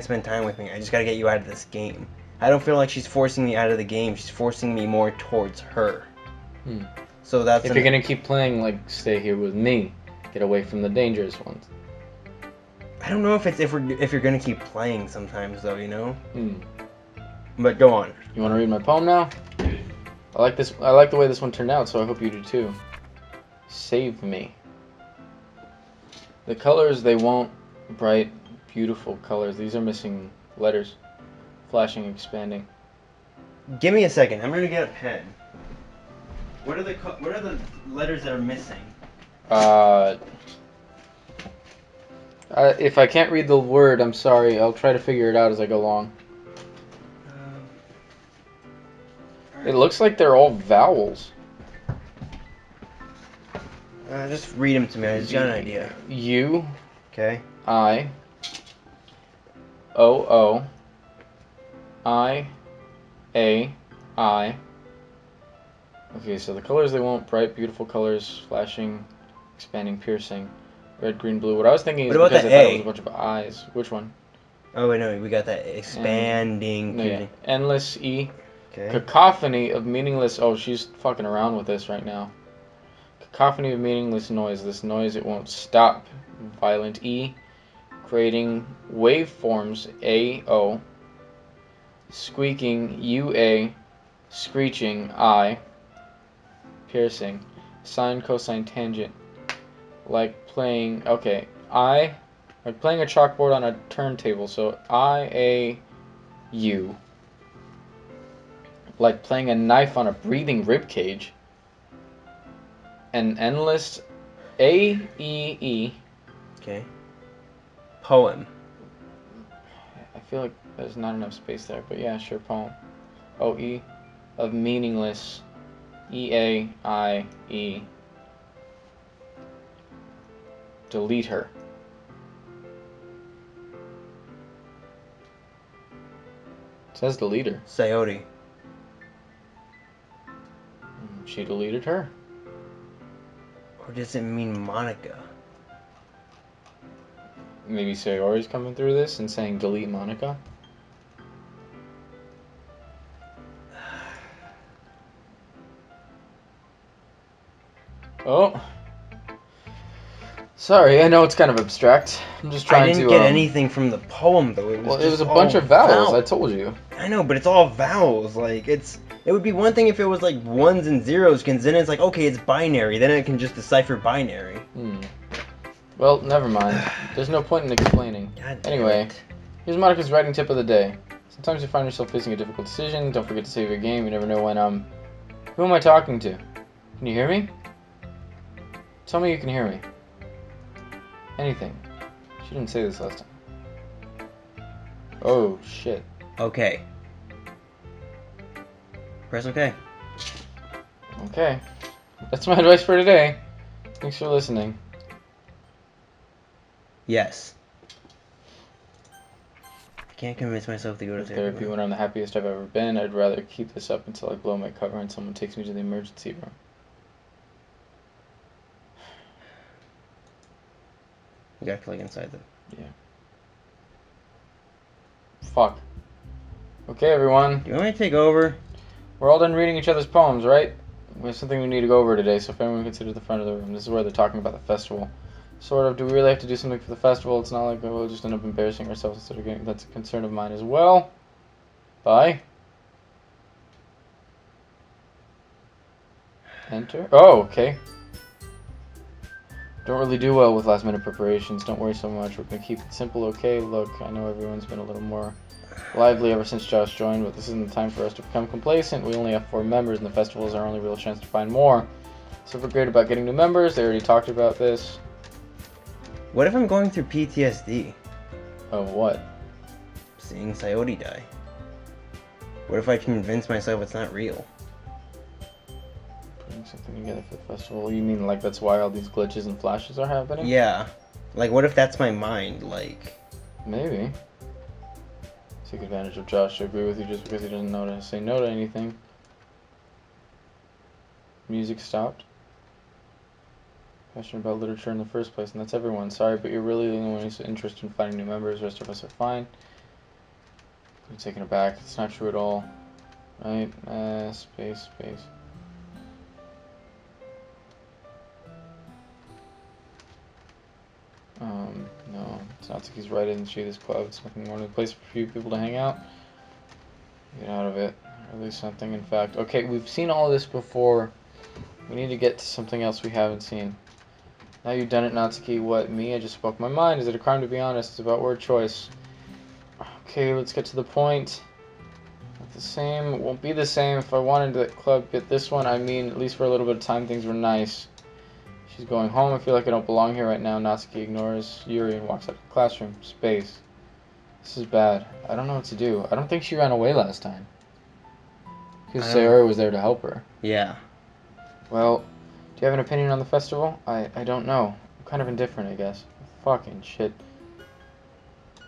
spend time with me. I just gotta get you out of this game." I don't feel like she's forcing me out of the game. She's forcing me more towards her. So that's. If you're gonna keep playing, like, stay here with me. Get away from the dangerous ones. I don't know if you're gonna keep playing sometimes though. But go on. You want to read my poem now? I like this. I like the way this one turned out, so I hope you do too. Save me. The colors, they won't. Bright, beautiful colors. These are missing letters. Flashing, expanding. Give me a second. I'm gonna get a pen. What are the letters that are missing? If I can't read the word, I'm sorry. I'll try to figure it out as I go along. It looks like they're all vowels. Just read them to me. I just got an idea. U. Okay. I. O. I. A. I. Okay, so the colors they want: bright, beautiful colors, flashing, expanding, piercing, red, green, blue. What I was thinking is What about because the I thought A? it was a bunch of eyes. Which one? Oh wait, no, we got that expanding. No, yeah. Endless E. Okay. Cacophony of meaningless. Oh, she's fucking around with this right now. Cacophony of meaningless noise. This noise, it won't stop. Violent E. Creating waveforms A O. Squeaking U A. Screeching I. Piercing. Sine, cosine, tangent. Like playing. Okay. Like playing a chalkboard on a turntable. So I A U. Like playing a knife on a breathing rib cage. An endless A E E. Okay. Poem. I feel like there's not enough space there, but yeah, sure, poem. O E of meaningless. E A I E. Delete her. It says delete her. Sayori. She deleted her. Or does it mean Monica? Maybe Sayori's coming through this and saying delete Monica. Oh. Sorry, I know it's kind of abstract. I'm just trying to... I didn't get anything from the poem though. Well, it was a bunch of vowels, I told you. I know, but it's all vowels. Like, it would be one thing if it was like ones and zeros, because then it's like, okay, it's binary. Then it can just decipher binary. Well, never mind. There's no point in explaining. Anyway, here's Monica's writing tip of the day. Sometimes you find yourself facing a difficult decision. Don't forget to save your game. You never know when, Who am I talking to? Can you hear me? Tell me you can hear me. Anything. She didn't say this last time. Oh, shit. Okay. Press OK. Okay. That's my advice for today. Thanks for listening. Yes. I can't convince myself to go to Therapy when I'm the happiest I've ever been. I'd rather keep this up until I blow my cover and someone takes me to the emergency room. You gotta click inside them. Yeah. Fuck. Okay, everyone. Do you want me to take over? We're all done reading each other's poems, right? We have something we need to go over today, so if anyone considers the front of the room, this is where they're talking about the festival. Sort of. Do we really have to do something for the festival? It's not like we'll just end up embarrassing ourselves instead of getting... That's a concern of mine as well. Bye. Enter. Oh, okay. Don't really do well with last minute preparations. Don't worry so much. We're gonna keep it simple, okay? Look, I know everyone's been a little more lively ever since Josh joined, but this isn't the time for us to become complacent. We only have 4 members, and the festival is our only real chance to find more. So we're great about getting new members. They already talked about this. What if I'm going through PTSD? Of what? Seeing Sayori die. What if I convince myself it's not real? Putting something together for the festival. You mean like that's why all these glitches and flashes are happening? Yeah. Like, what if that's my mind? Like, Maybe. Take advantage of Josh to agree with you just because he doesn't know to say no to anything. Music stopped. Passionate about literature in the first place, and that's everyone. Sorry, but you're really the only one who's interested in finding new members. The rest of us are fine. I'm taken aback. It's not true at all. Right? Space. No. It's not like he's right in the shade of this club. It's nothing more than a place for a few people to hang out. Get out of it. Or at least something, in fact. Okay, we've seen all this before. We need to get to something else we haven't seen. Now you've done it, Natsuki. What, me? I just spoke my mind. Is it a crime to be honest? It's about word choice. Okay, let's get to the point. Not the same. It won't be the same. If I wanted the club get this one, I mean, at least for a little bit of time, things were nice. She's going home. I feel like I don't belong here right now. Natsuki ignores Yuri and walks out of the classroom. Space. This is bad. I don't know what to do. I don't think she ran away last time. Because Sayori was there to help her. yeah. Well, do you have an opinion on the festival? I don't know. I'm kind of indifferent, I guess. Fucking shit.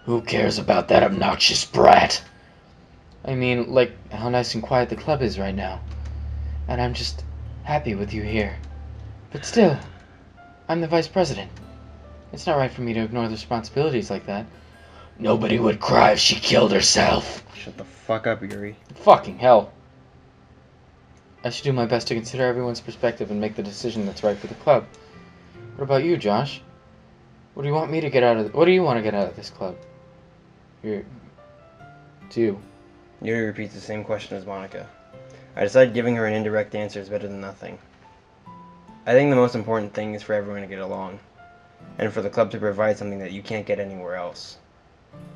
Who cares about that obnoxious brat? I mean, like, how nice and quiet the club is right now. And I'm just happy with you here. But still, I'm the vice president. It's not right for me to ignore the responsibilities like that. Nobody would cry if she killed herself. Shut the fuck up, Yuri. Fucking hell. I should do my best to consider everyone's perspective and make the decision that's right for the club. What about you, Josh? What do you want me to get out of what do you want to get out of this club? Do you? Yuri repeats the same question as Monica. I decided giving her an indirect answer is better than nothing. I think the most important thing is for everyone to get along, and for the club to provide something that you can't get anywhere else.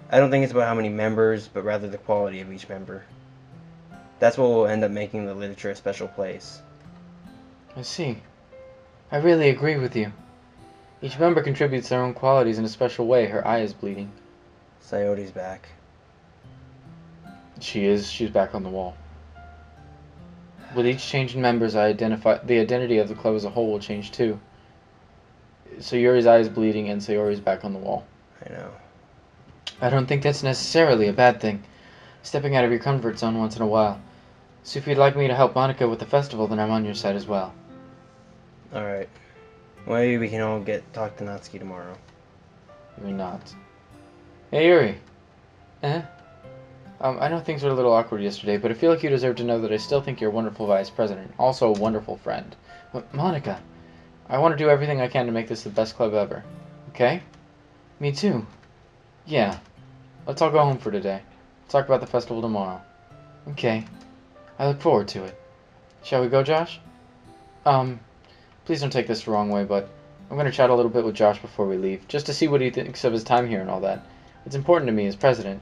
I don't think it's about how many members, but rather the quality of each member. That's what will end up making the literature a special place. I see. I really agree with you. Each member contributes their own qualities in a special way. Her eye is bleeding. Sayori's back. She is. She's back on the wall. With each change in members, the identity of the club as a whole will change too. So Yuri's eye is bleeding and Sayori's back on the wall. I know. I don't think that's necessarily a bad thing. Stepping out of your comfort zone once in a while. So if you'd like me to help Monica with the festival, then I'm on your side as well. Alright. Maybe we can all talk to Natsuki tomorrow. You're not. Hey Yuri. I know things were a little awkward yesterday, but I feel like you deserve to know that I still think you're a wonderful vice president. Also a wonderful friend. But Monica, I want to do everything I can to make this the best club ever. Okay? Me too. Yeah. Let's all go home for today. Talk about the festival tomorrow. Okay. I look forward to it. Shall we go, Josh? Please don't take this the wrong way, but I'm going to chat a little bit with Josh before we leave, just to see what he thinks of his time here and all that. It's important to me as president.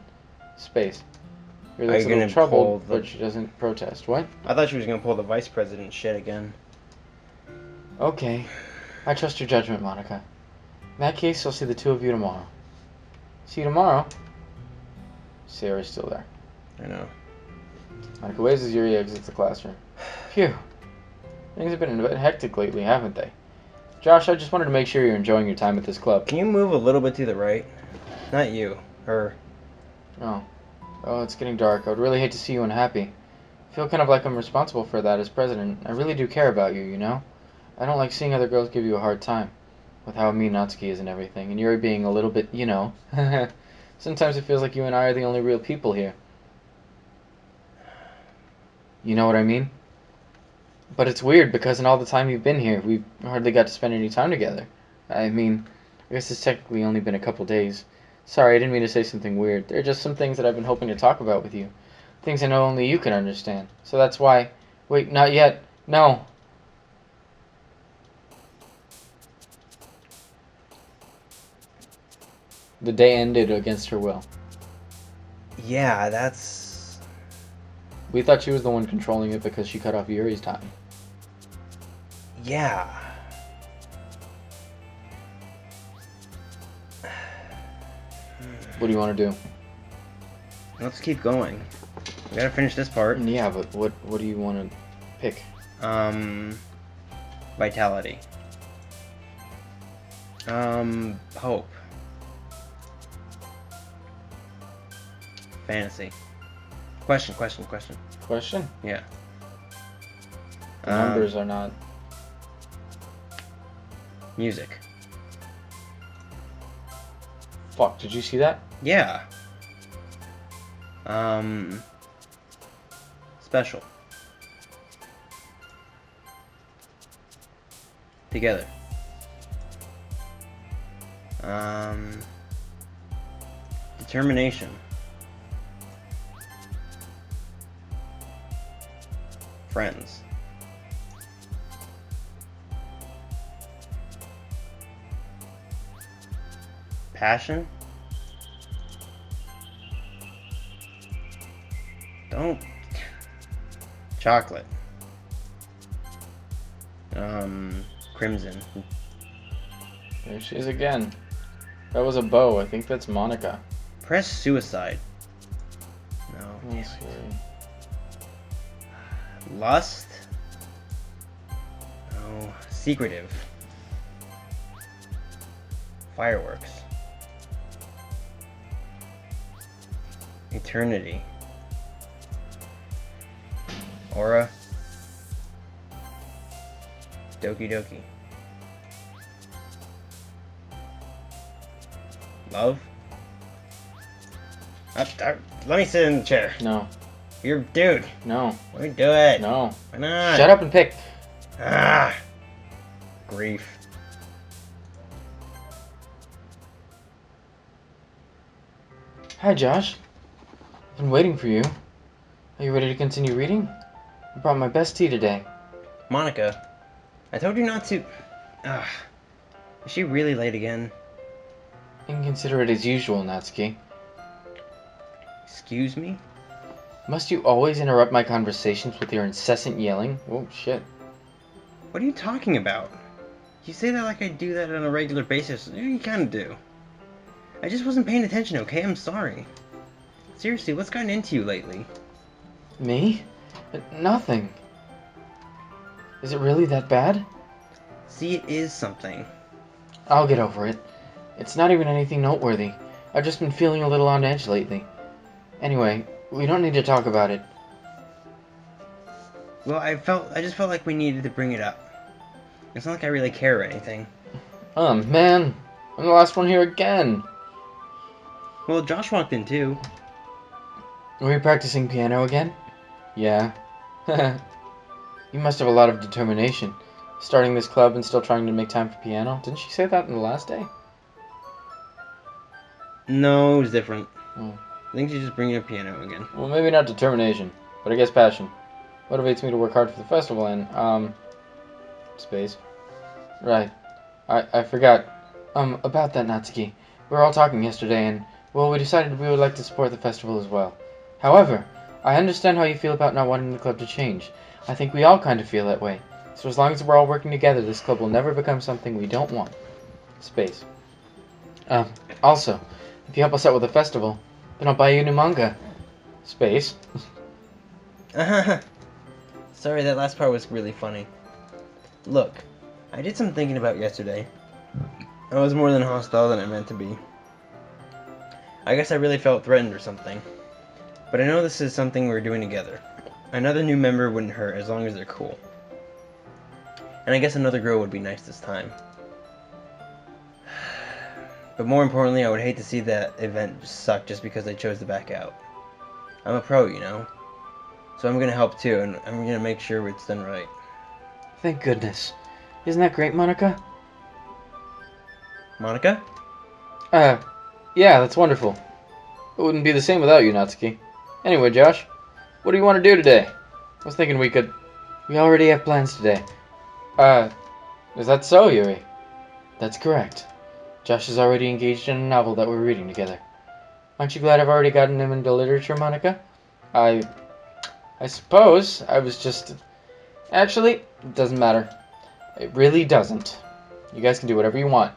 Space. Yuri looks a little troubled, but she doesn't protest. What? I thought she was going to pull the vice president shit again. Okay. I trust your judgment, Monica. In that case, I'll see the two of you tomorrow. See you tomorrow. Sayori's still there. I know. Monica waves as Yuri exits the classroom. Phew. Things have been a bit hectic lately, haven't they? Josh, I just wanted to make sure you're enjoying your time at this club. Can you move a little bit to the right? Not you. Her. Oh. Oh, it's getting dark. I would really hate to see you unhappy. I feel kind of like I'm responsible for that as president. I really do care about you, you know? I don't like seeing other girls give you a hard time. With how mean Natsuki is and everything. And Yuri being a little bit, you know. Sometimes it feels like you and I are the only real people here. You know what I mean? But it's weird because in all the time you've been here, we've hardly got to spend any time together. I mean, I guess it's technically only been a couple days. Sorry, I didn't mean to say something weird. There are just some things that I've been hoping to talk about with you. Things I know only you can understand. So that's why... Wait, not yet. No. The day ended against her will. Yeah, that's... We thought she was the one controlling it because she cut off Yuri's time. Yeah. What do you want to do? Let's keep going. We gotta finish this part. Yeah, but what do you want to pick? Vitality. Hope. Fantasy. Question. Question? Yeah. The numbers are not... Music. Fuck, did you see that? Yeah. Special. Together. Determination. Friends. Passion. Don't. Chocolate. Crimson. There she is again. That was a bow. I think that's Monica. Press suicide. No. Damn Let's it. see. Lust. No. Secretive. Fireworks. Eternity. Aura. Doki Doki. Love. Let me sit in the chair. No. You're dude. No. What are you doing? No. Why not? Shut up and pick. Ah. Grief. Hi, Josh. I've been waiting for you. Are you ready to continue reading? I brought my best tea today. Monica, I told you not to. Ah. Is she really late again? Inconsiderate as usual, Natsuki. Excuse me? Must you always interrupt my conversations with your incessant yelling? Oh, shit. What are you talking about? You say that like I do that on a regular basis. You kind of do. I just wasn't paying attention, okay? I'm sorry. Seriously, what's gotten into you lately? Me? Nothing. Is it really that bad? See, it is something. I'll get over it. It's not even anything noteworthy. I've just been feeling a little on edge lately. Anyway, we don't need to talk about it. Well, I just felt like we needed to bring it up. It's not like I really care or anything. Oh, man. I'm the last one here again. Well, Josh walked in too. Are we practicing piano again? Yeah. You must have a lot of determination. Starting this club and still trying to make time for piano. Didn't she say that in the last day? No, it was different. Oh. I think she's just bringing up piano again. Well, maybe not determination, but I guess passion. Motivates me to work hard for the festival and, space. Right. I forgot. About that, Natsuki. We were all talking yesterday and, well, we decided we would like to support the festival as well. However, I understand how you feel about not wanting the club to change. I think we all kind of feel that way. So as long as we're all working together, this club will never become something we don't want. Space. Also, if you help us out with the festival, then I'll buy you a new manga. Space. Sorry, that last part was really funny. Look, I did some thinking about yesterday. I was more than hostile than I meant to be. I guess I really felt threatened or something. But I know this is something we're doing together. Another new member wouldn't hurt as long as they're cool. And I guess another girl would be nice this time. But more importantly, I would hate to see that event suck just because I chose to back out. I'm a pro, you know? So I'm gonna help too, and I'm gonna make sure it's done right. Thank goodness. Isn't that great, Monica? Monica? Yeah, that's wonderful. It wouldn't be the same without you, Natsuki. Anyway, Josh, what do you want to do today? I was thinking we already have plans today. Is that so, Yuri? That's correct. Josh is already engaged in a novel that we're reading together. Aren't you glad I've already gotten him into literature, Monica? I suppose I was just... Actually, it doesn't matter. It really doesn't. You guys can do whatever you want.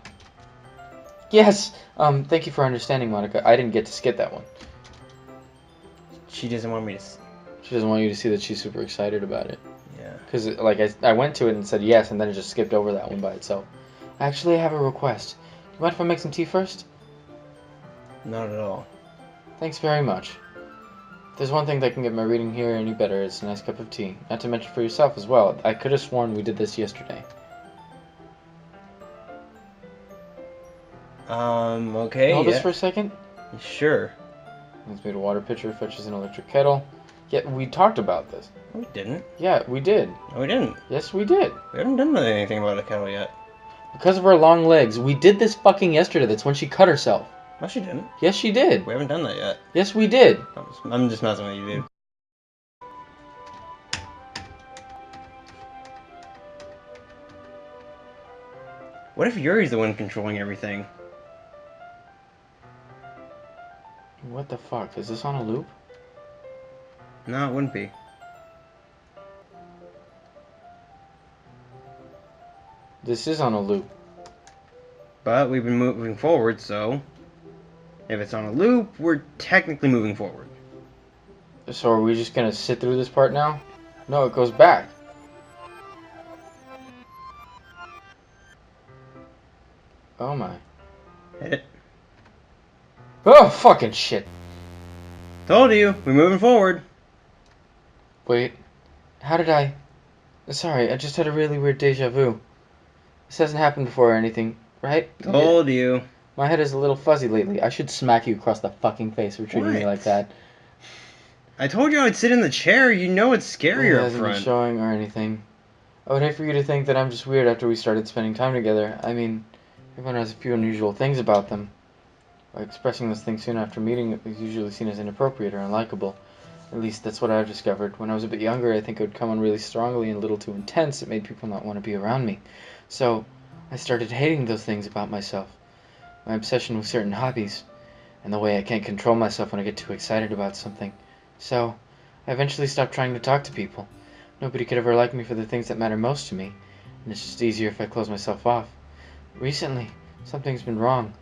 Yes, thank you for understanding, Monica. I didn't get to skip that one. She doesn't want me to. She doesn't want you to see that she's super excited about it. Yeah. Because, like, I went to it and said yes, and then it just skipped over that one by itself. Actually, I have a request. You mind if I make some tea first? Not at all. Thanks very much. If there's one thing that can get my reading here any better, it's a nice cup of tea. Not to mention for yourself as well. I could have sworn we did this yesterday. Okay. Hold yeah. this for a second. Sure. Let's made a water pitcher, fetches an electric kettle. Yeah, we talked about this. No, we didn't. Yeah, we did. No, we didn't. Yes, we did. We haven't done anything about a kettle yet. Because of her long legs. We did this fucking yesterday. That's when she cut herself. No, she didn't. Yes, she did. We haven't done that yet. Yes, we did. I'm just messing with you, dude. What if Yuri's the one controlling everything? What the fuck? Is this on a loop? No, it wouldn't be. This is on a loop. But we've been moving forward, so if it's on a loop, we're technically moving forward. So are we just gonna sit through this part now? No, it goes back. Oh my. Hit it. Oh, fucking shit. Told you, we're moving forward. Wait. How did I... Sorry, I just had a really weird deja vu. This hasn't happened before or anything, right? Told you. My head is a little fuzzy lately. I should smack you across the fucking face for treating me What? like that. I told you I'd sit in the chair. You know it's It scarier up hasn't been front. showing or anything. I would hate for you to think that I'm just weird after we started spending time together. I mean, everyone has a few unusual things about them. By expressing those things soon after meeting is usually seen as inappropriate or unlikable. At least that's what I've discovered. When I was a bit younger, I think it would come on really strongly and a little too intense. It made people not want to be around me. So, I started hating those things about myself. My obsession with certain hobbies, and the way I can't control myself when I get too excited about something. So, I eventually stopped trying to talk to people. Nobody could ever like me for the things that matter most to me, and it's just easier if I close myself off. Recently, something's been wrong.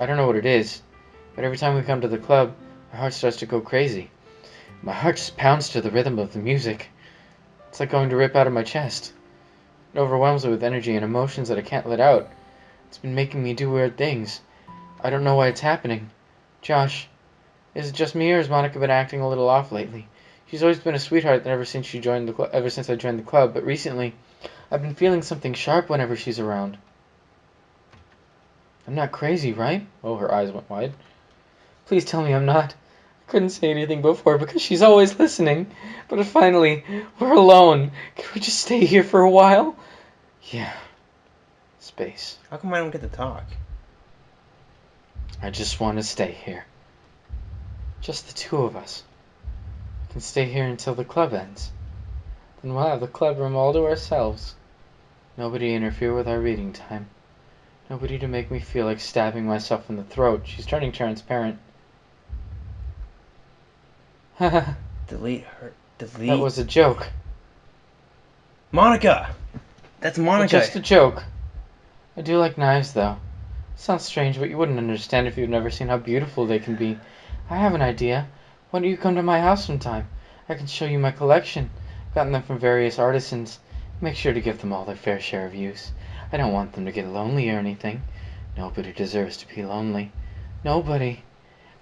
I don't know what it is, but every time we come to the club, my heart starts to go crazy. My heart just pounds to the rhythm of the music. It's like going to rip out of my chest. It overwhelms me with energy and emotions that I can't let out. It's been making me do weird things. I don't know why it's happening. Josh, is it just me or has Monica been acting a little off lately? She's always been a sweetheart ever since I joined the club, but recently I've been feeling something sharp whenever she's around. I'm not crazy, right? Oh, her eyes went wide. Please tell me I'm not. I couldn't say anything before because she's always listening. But finally, we're alone. Can we just stay here for a while? Yeah. Space. How come I don't get to talk? I just want to stay here. Just the two of us. We can stay here until the club ends. Then we'll have the club room all to ourselves. Nobody interfere with our reading time. Nobody to make me feel like stabbing myself in the throat. She's turning transparent. Haha, Delete her. Delete. that was a joke. Monica! That's Monica. Just a joke. I do like knives, though. Sounds strange, but you wouldn't understand if you've never seen how beautiful they can be. I have an idea. Why don't you come to my house sometime? I can show you my collection. I've gotten them from various artisans. Make sure to give them all their fair share of use. I don't want them to get lonely or anything. Nobody deserves to be lonely. Nobody.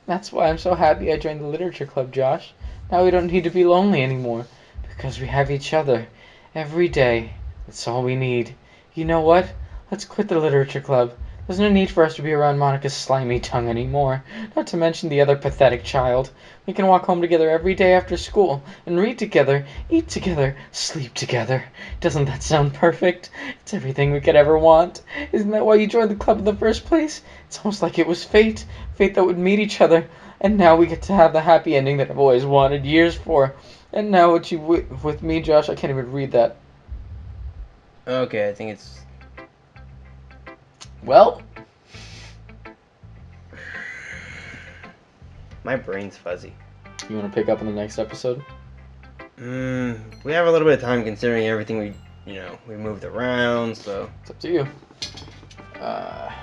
That's why I'm so happy I joined the literature club, Josh. Now we don't need to be lonely anymore. Because we have each other. Every day. That's all we need. You know what? Let's quit the literature club. There's no need for us to be around Monica's slimy tongue anymore. Not to mention the other pathetic child. We can walk home together every day after school, and read together, eat together, sleep together. Doesn't that sound perfect? It's everything we could ever want. Isn't that why you joined the club in the first place? It's almost like it was fate. Fate that would meet each other. And now we get to have the happy ending that I've always wanted years for. And now with you with me, Josh, I can't even read that. Okay, I think it's... Well, My brain's fuzzy. You want to pick up in the next episode? We have a little bit of time considering everything we moved around, so. It's up to you.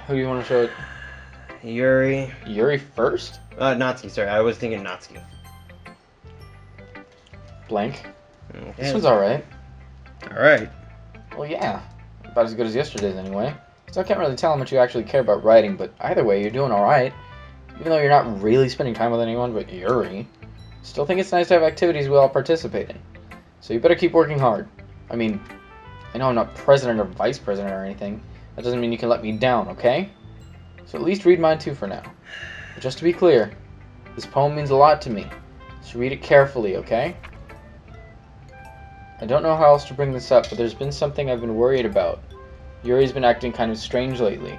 Who do you want to show it? Yuri. Yuri first? Natsuki, sorry. I was thinking Natsuki. Blank. Okay. This one's alright. Alright. Well, yeah. About as good as yesterday's anyway. So I can't really tell how much you actually care about writing, but either way, you're doing alright. Even though you're not really spending time with anyone but Yuri. Still think it's nice to have activities we all participate in. So you better keep working hard. I mean, I know I'm not president or vice president or anything. That doesn't mean you can let me down, okay? So at least read mine too for now. But just to be clear, this poem means a lot to me. So read it carefully, okay? I don't know how else to bring this up, but there's been something I've been worried about. Yuri's been acting kind of strange lately.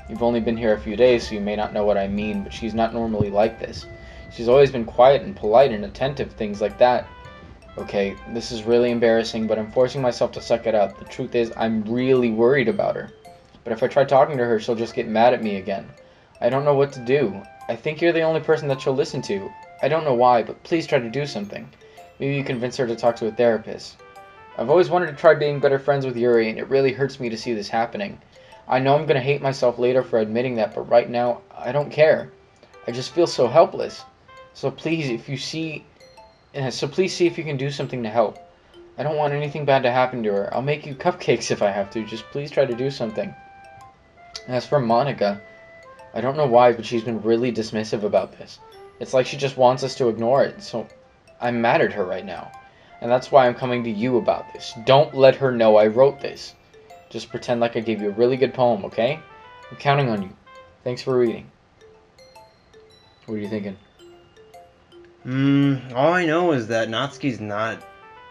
You've only been here a few days, so you may not know what I mean, but she's not normally like this. She's always been quiet and polite and attentive, things like that. Okay, this is really embarrassing, but I'm forcing myself to suck it up. The truth is, I'm really worried about her. But if I try talking to her, she'll just get mad at me again. I don't know what to do. I think you're the only person that she'll listen to. I don't know why, but please try to do something. Maybe you convince her to talk to a therapist. I've always wanted to try being better friends with Yuri, and it really hurts me to see this happening. I know I'm going to hate myself later for admitting that, but right now, I don't care. I just feel so helpless. So please, see if you can do something to help. I don't want anything bad to happen to her. I'll make you cupcakes if I have to. Just please try to do something. As for Monica, I don't know why, but she's been really dismissive about this. It's like she just wants us to ignore it, so I'm mad at her right now. And that's why I'm coming to you about this. Don't let her know I wrote this. Just pretend like I gave you a really good poem, okay? I'm counting on you. Thanks for reading. What are you thinking? All I know is that Natsuki's not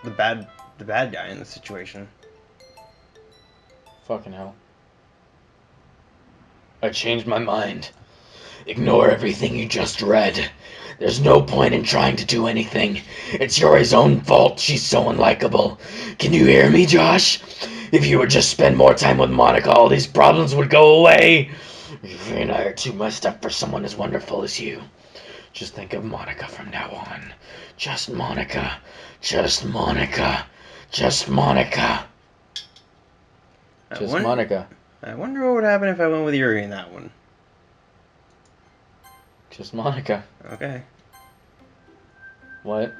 the bad guy in the situation. Fucking hell. I changed my mind. Ignore everything you just read. There's no point in trying to do anything. It's Yuri's own fault she's so unlikable. Can you hear me, Josh? If you would just spend more time with Monica, all these problems would go away. Yuri and I are too messed up for someone as wonderful as you. Just think of Monica from now on. Just Monica. Just Monica. Just Monica. Just Monica. I wonder what would happen if I went with Yuri in that one. Just Monica. Okay. What?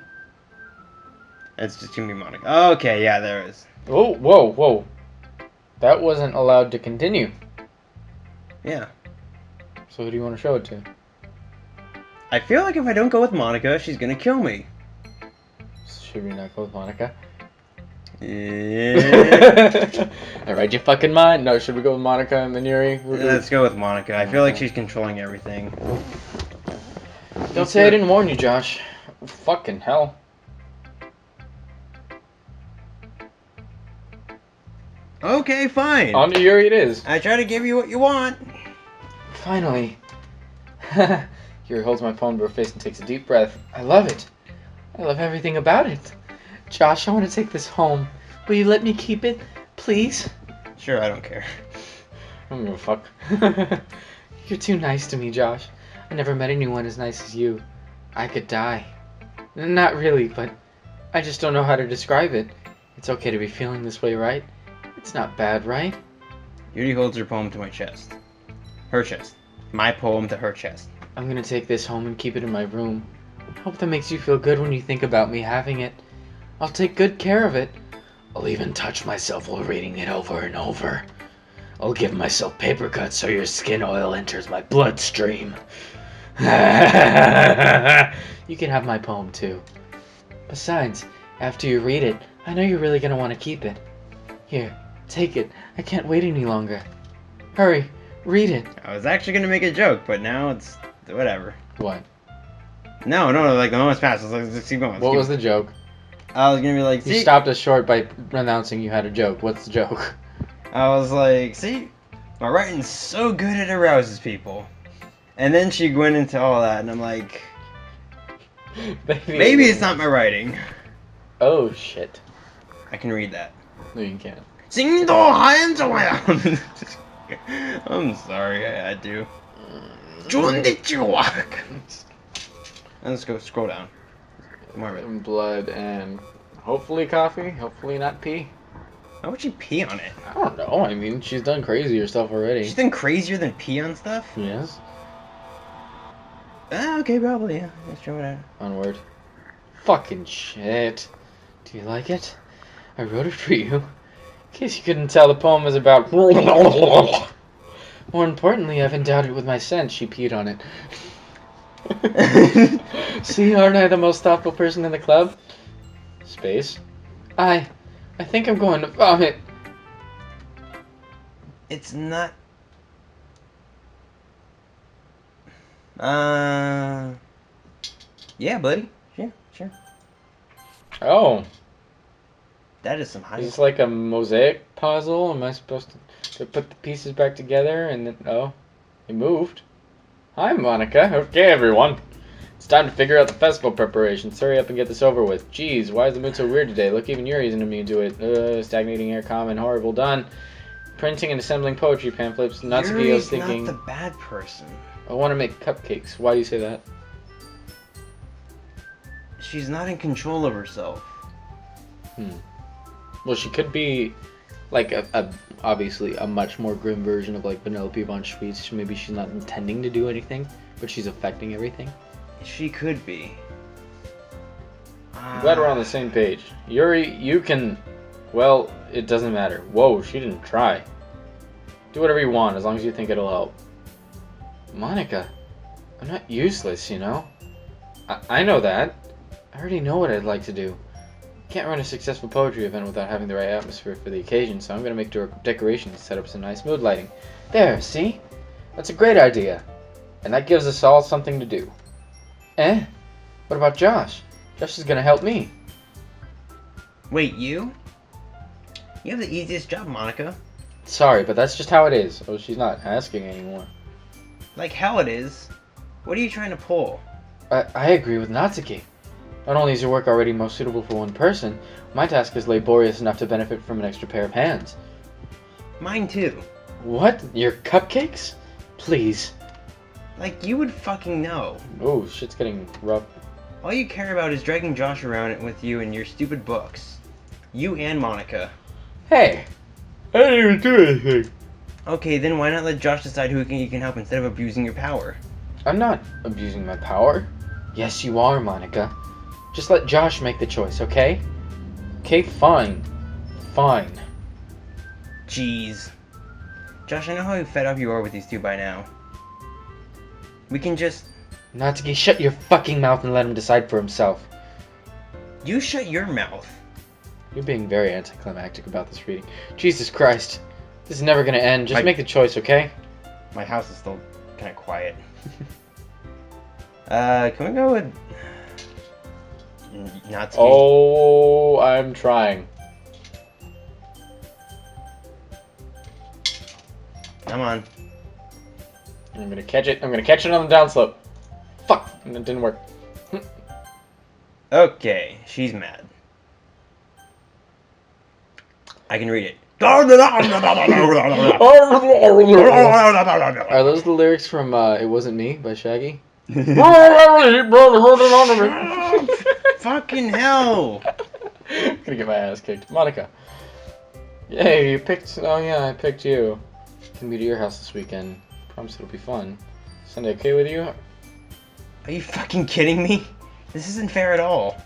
It's just gonna be Monica. Okay, yeah, there is. Oh, whoa, whoa. That wasn't allowed to continue. Yeah. So who do you want to show it to? I feel like if I don't go with Monica, she's gonna kill me. Should we not go with Monica? Yeah. I read your fucking mind. No, should we go with Monica and then Yuri? Let's go with Monica. I feel like she's controlling everything. Don't say I didn't warn you, Josh. Fucking hell. Okay, fine. On to Yuri it is. I try to give you what you want. Finally. Yuri holds my phone to her face and takes a deep breath. I love it. I love everything about it. Josh, I want to take this home. Will you let me keep it, please? Sure, I don't care. I don't give a fuck. You're too nice to me, Josh. I never met anyone as nice as you. I could die. Not really, but I just don't know how to describe it. It's okay to be feeling this way, right? It's not bad, right? Yuri holds her poem to my chest. Her chest. My poem to her chest. I'm gonna take this home and keep it in my room. Hope that makes you feel good when you think about me having it. I'll take good care of it. I'll even touch myself while reading it over and over. I'll give myself paper cuts so your skin oil enters my bloodstream. You can have my poem too. Besides, after you read it, I know you're really gonna want to keep it. Here, take it. I can't wait any longer. Hurry, read it. I was actually gonna make a joke, but now it's whatever. What? No, like the moment's passed. Let's keep going. What was the joke? I was gonna be like, You see, stopped us short by announcing you had a joke. What's the joke? I was like, see, my writing's so good it arouses people. And then she went into all that, and I'm like, maybe it's not my writing. Oh shit. I can read that. No, you can't. I'm sorry, I had to. And let's go scroll down. More of it. And blood and hopefully coffee. Hopefully not pee. Why would she pee on it? I don't know. I mean, she's done crazier stuff already. She's been crazier than pee on stuff? Yes. Okay, probably, yeah. Let's try whatever. Onward. Fucking shit. Do you like it? I wrote it for you. In case you couldn't tell, the poem is about... More importantly, I've endowed it with my scent. She peed on it. See, aren't I the most thoughtful person in the club? Space. I think I'm going to vomit. It's not... Yeah, buddy. Yeah, sure. Oh. That is some high... Is this like a mosaic puzzle? Am I supposed to put the pieces back together and then... Oh. It moved. Hi, Monica. Okay, everyone. It's time to figure out the festival preparations. Hurry up and get this over with. Jeez, why is the mood so weird today? Look, even Yuri isn't immune to it. Stagnating air, calm and horrible. Done. Printing and assembling poetry pamphlets. Natsuki Yuri's thinking... not the bad person. I want to make cupcakes. Why do you say that? She's not in control of herself. Well, she could be like a obviously a much more grim version of like Penelope von Schweetz. Maybe she's not intending to do anything, but she's affecting everything. She could be. I'm glad we're on the same page. Yuri, you can... Well, it doesn't matter. Whoa, she didn't try. Do whatever you want, as long as you think it'll help. Monica, I'm not useless, you know? I know that. I already know what I'd like to do. Can't run a successful poetry event without having the right atmosphere for the occasion, so I'm gonna make decorations and set up some nice mood lighting. There, see? That's a great idea. And that gives us all something to do. Eh? What about Josh? Josh is gonna help me. Wait, you? You have the easiest job, Monica. Sorry, but that's just how it is. Oh, she's not asking anymore. Like hell it is. What are you trying to pull? I agree with Natsuki. Not only is your work already most suitable for one person, my task is laborious enough to benefit from an extra pair of hands. Mine too. What? Your cupcakes? Please. Like, you would fucking know. Oh, shit's getting rough. All you care about is dragging Josh around with you and your stupid books. You and Monica. Hey! I didn't even do anything. Okay, then why not let Josh decide who you can help instead of abusing your power? I'm not abusing my power. Yes, you are, Monica. Just let Josh make the choice, okay? Okay, fine. Fine. Jeez. Josh, I know how fed up you are with these two by now. We can just... Natsuki, shut your fucking mouth and let him decide for himself. You shut your mouth. You're being very anticlimactic about this reading. Jesus Christ. This is never gonna end. Just make the choice, okay? My house is still kind of quiet. Can we go with... Natsuki? Oh, I'm trying. Come on. I'm gonna catch it. I'm gonna catch it on the downslope. Fuck! And it didn't work. Okay, she's mad. I can read it. Are those the lyrics from It Wasn't Me by Shaggy? Fucking hell! I'm gonna get my ass kicked. Monica. Yay, you picked... Oh yeah, I picked you. Can be to your house this weekend. Promise it'll be fun. Sunday okay with you? Are you fucking kidding me? This isn't fair at all.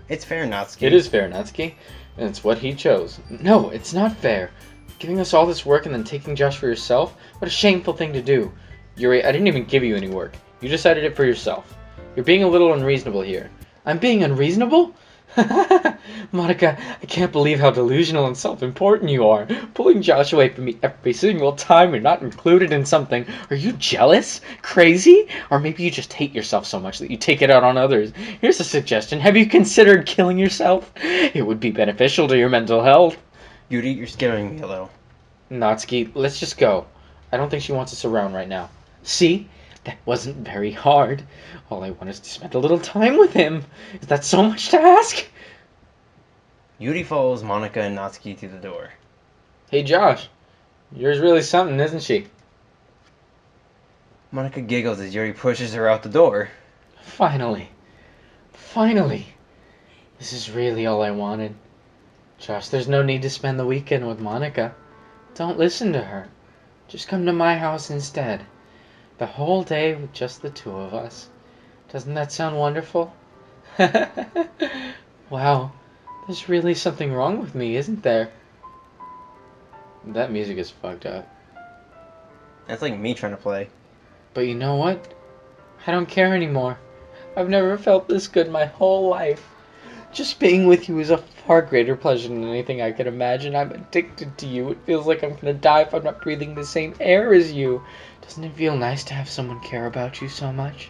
It's fair, Natsuki. It is fair, Natsuki. And it's what he chose. No, it's not fair. Giving us all this work and then taking Josh for yourself? What a shameful thing to do. Yuri, I didn't even give you any work. You decided it for yourself. You're being a little unreasonable here. I'm being unreasonable? Monica, I can't believe how delusional and self-important you are. Pulling Josh away from me every single time you're not included in something. Are you jealous? Crazy? Or maybe you just hate yourself so much that you take it out on others. Here's a suggestion. Have you considered killing yourself? It would be beneficial to your mental health. Yuri, you're scaring me a little. Natsuki, let's just go. I don't think she wants us around right now. See? That wasn't very hard. All I want is to spend a little time with him. Is that so much to ask? Yuri follows Monica and Natsuki to the door. Hey, Josh. Yours really something, isn't she? Monica giggles as Yuri pushes her out the door. Finally. Finally! This is really all I wanted. Josh, there's no need to spend the weekend with Monica. Don't listen to her. Just come to my house instead. The whole day with just the two of us. Doesn't that sound wonderful? Wow, there's really something wrong with me, isn't there? That music is fucked up. That's like me trying to play. But you know what? I don't care anymore. I've never felt this good my whole life. Just being with you is a far greater pleasure than anything I could imagine. I'm addicted to you. It feels like I'm gonna die if I'm not breathing the same air as you. Doesn't it feel nice to have someone care about you so much?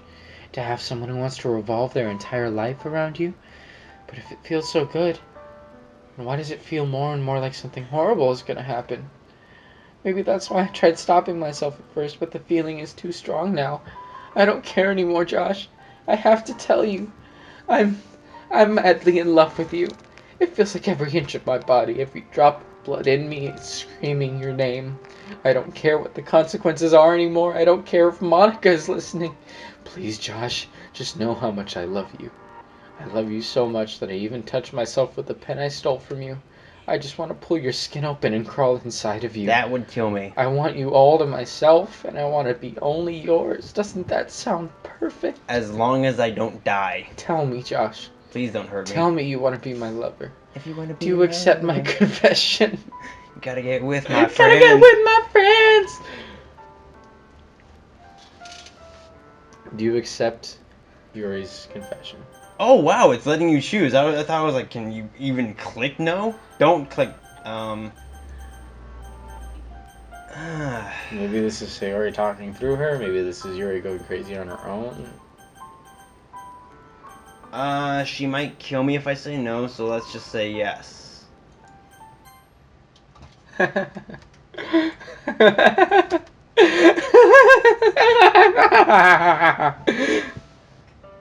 To have someone who wants to revolve their entire life around you? But if it feels so good, then why does it feel more and more like something horrible is gonna happen? Maybe that's why I tried stopping myself at first, but the feeling is too strong now. I don't care anymore, Josh. I have to tell you. I'm madly in love with you. It feels like every inch of my body, every drop of blood in me is screaming your name. I don't care what the consequences are anymore. I don't care if Monica is listening. Please, Josh, just know how much I love you. I love you so much that I even touched myself with the pen I stole from you. I just want to pull your skin open and crawl inside of you. That would kill me. I want you all to myself, and I want to be only yours. Doesn't that sound perfect? As long as I don't die. Tell me, Josh. Please don't hurt me. Tell me you want to be my lover. If you want to be Do you accept my confession? You gotta get with my friends. Gotta get with my friends! Do you accept Yuri's confession? Oh wow, it's letting you choose. I thought I was like, can you even click no? Don't click. Maybe this is Sayori talking through her. Maybe this is Yuri going crazy on her own. She might kill me if I say no, so let's just say yes.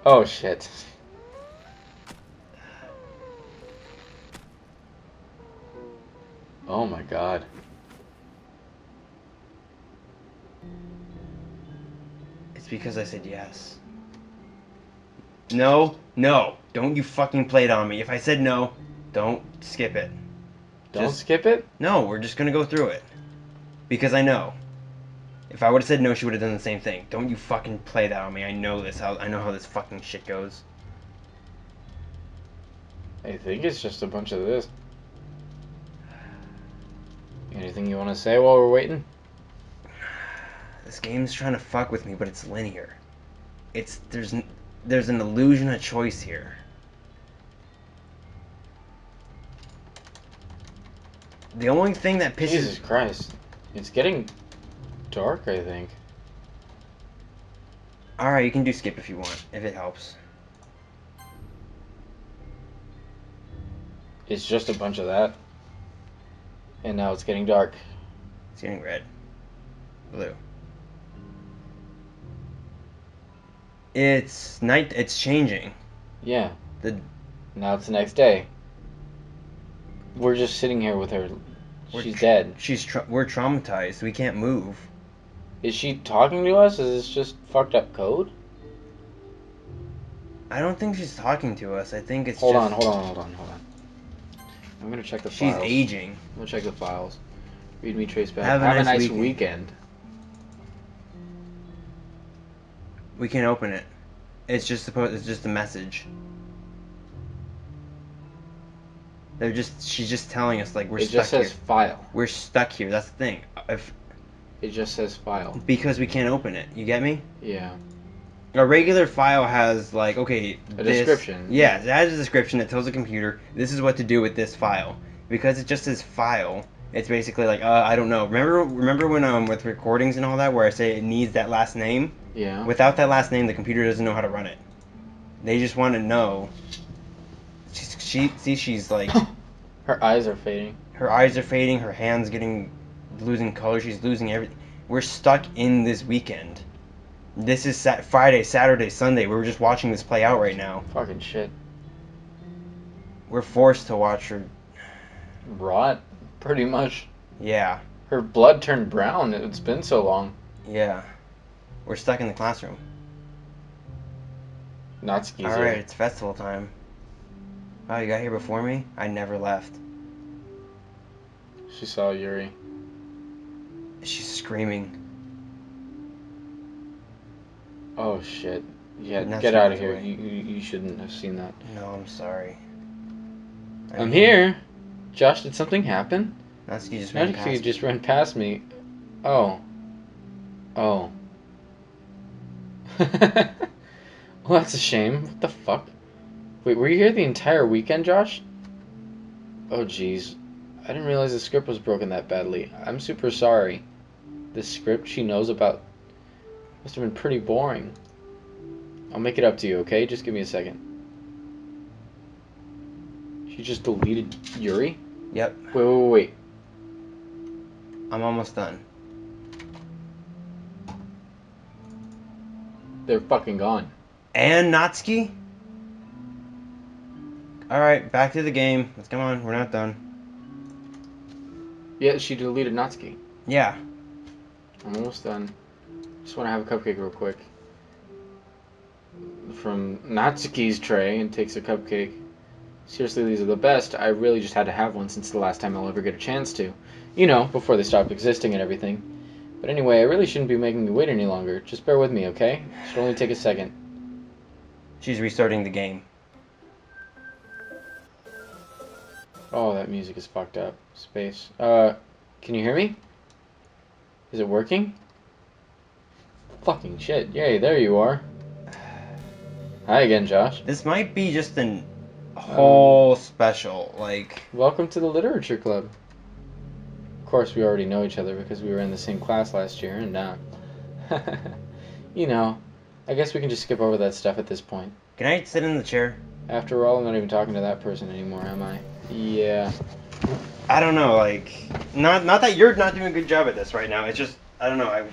Oh shit. Oh my god. It's because I said yes. No, don't you fucking play it on me. If I said no, don't skip it. Don't skip it? No, we're just gonna go through it. Because I know. If I would have said no, she would have done the same thing. Don't you fucking play that on me. I know this. I know how this fucking shit goes. I think it's just a bunch of this. Anything you want to say while we're waiting? This game's trying to fuck with me, but it's linear. There's an illusion of choice here. The only thing that pisses... Jesus Christ. It's getting dark, I think. Alright, you can do skip if you want, if it helps. It's just a bunch of that. And now it's getting dark. It's getting red. Blue. It's night. It's changing. Yeah. The Now it's the next day. We're just sitting here with her. She's dead. We're traumatized. We can't move. Is she talking to us? Is this just fucked up code? I don't think she's talking to us. I think it's Hold just... on. I'm gonna check the She's files. aging. I'm gonna check the files. Read me trace back. Have a Have a nice nice weekend. weekend. We can't open it. It's just a message. She's just telling us like we're It stuck just says here. file. We're stuck here. That's the thing. It just says file. Because we can't open it. You get me? Yeah. A regular file has like A description. Yeah, it has a description that tells the computer this is what to do with this file. Because it just says file, it's basically like I don't know. Remember when with recordings and all that where I say it needs that last name? Yeah. Without that last name, the computer doesn't know how to run it. They just want to know. She's like Her eyes are fading. her eyes are fading, her hands losing color, she's losing everything. We're stuck in this weekend. This is Friday, Saturday, Sunday. We're just watching this play out right now. Fucking shit. We're forced to watch her. Rot, pretty much. Yeah, Her blood turned brown. It's been so long. yeah. We're stuck in the classroom. Natsuki's All here. right, it's festival time. Oh, you got here before me? I never left. She saw Yuri. She's screaming. Oh shit. Yeah, Natsuki get out of runs here. away. You shouldn't have seen that. No, I'm sorry. I I'm mean, here. Josh, did something happen? Natsuki just ran past Natsuki me. just ran past me. Oh. Oh. Well, that's a shame. What the fuck? Wait, were you here the entire weekend, Josh? Oh, jeez. I didn't realize the script was broken that badly. I'm super sorry. The script she knows about must have been pretty boring. I'll make it up to you, okay? Just give me a second. She just deleted Yuri? Yep, Wait. I'm almost done. They're fucking gone. And Natsuki? Alright, back to the game. Let's come on, we're not done. Yeah, she deleted Natsuki. Yeah. I'm almost done. Just want to have a cupcake real quick. From Natsuki's tray, and takes a cupcake. Seriously, these are the best. I really just had to have one since the last time I'll ever get a chance to. You know, before they stop existing and everything. But anyway, I really shouldn't be making you wait any longer. Just bear with me, okay? It should only take a second. She's restarting the game. Oh, that music is fucked up. Space. Can you hear me? Is it working? Fucking shit. Yay, there you are. Hi again, Josh. This might be just an whole special, like... Welcome to the Literature Club. Of course, we already know each other because we were in the same class last year, and, you know, I guess we can just skip over that stuff at this point. Can I sit in the chair? After all, I'm not even talking to that person anymore, am I? Yeah. I don't know, like... Not that you're not doing a good job at this right now, it's just... I don't know,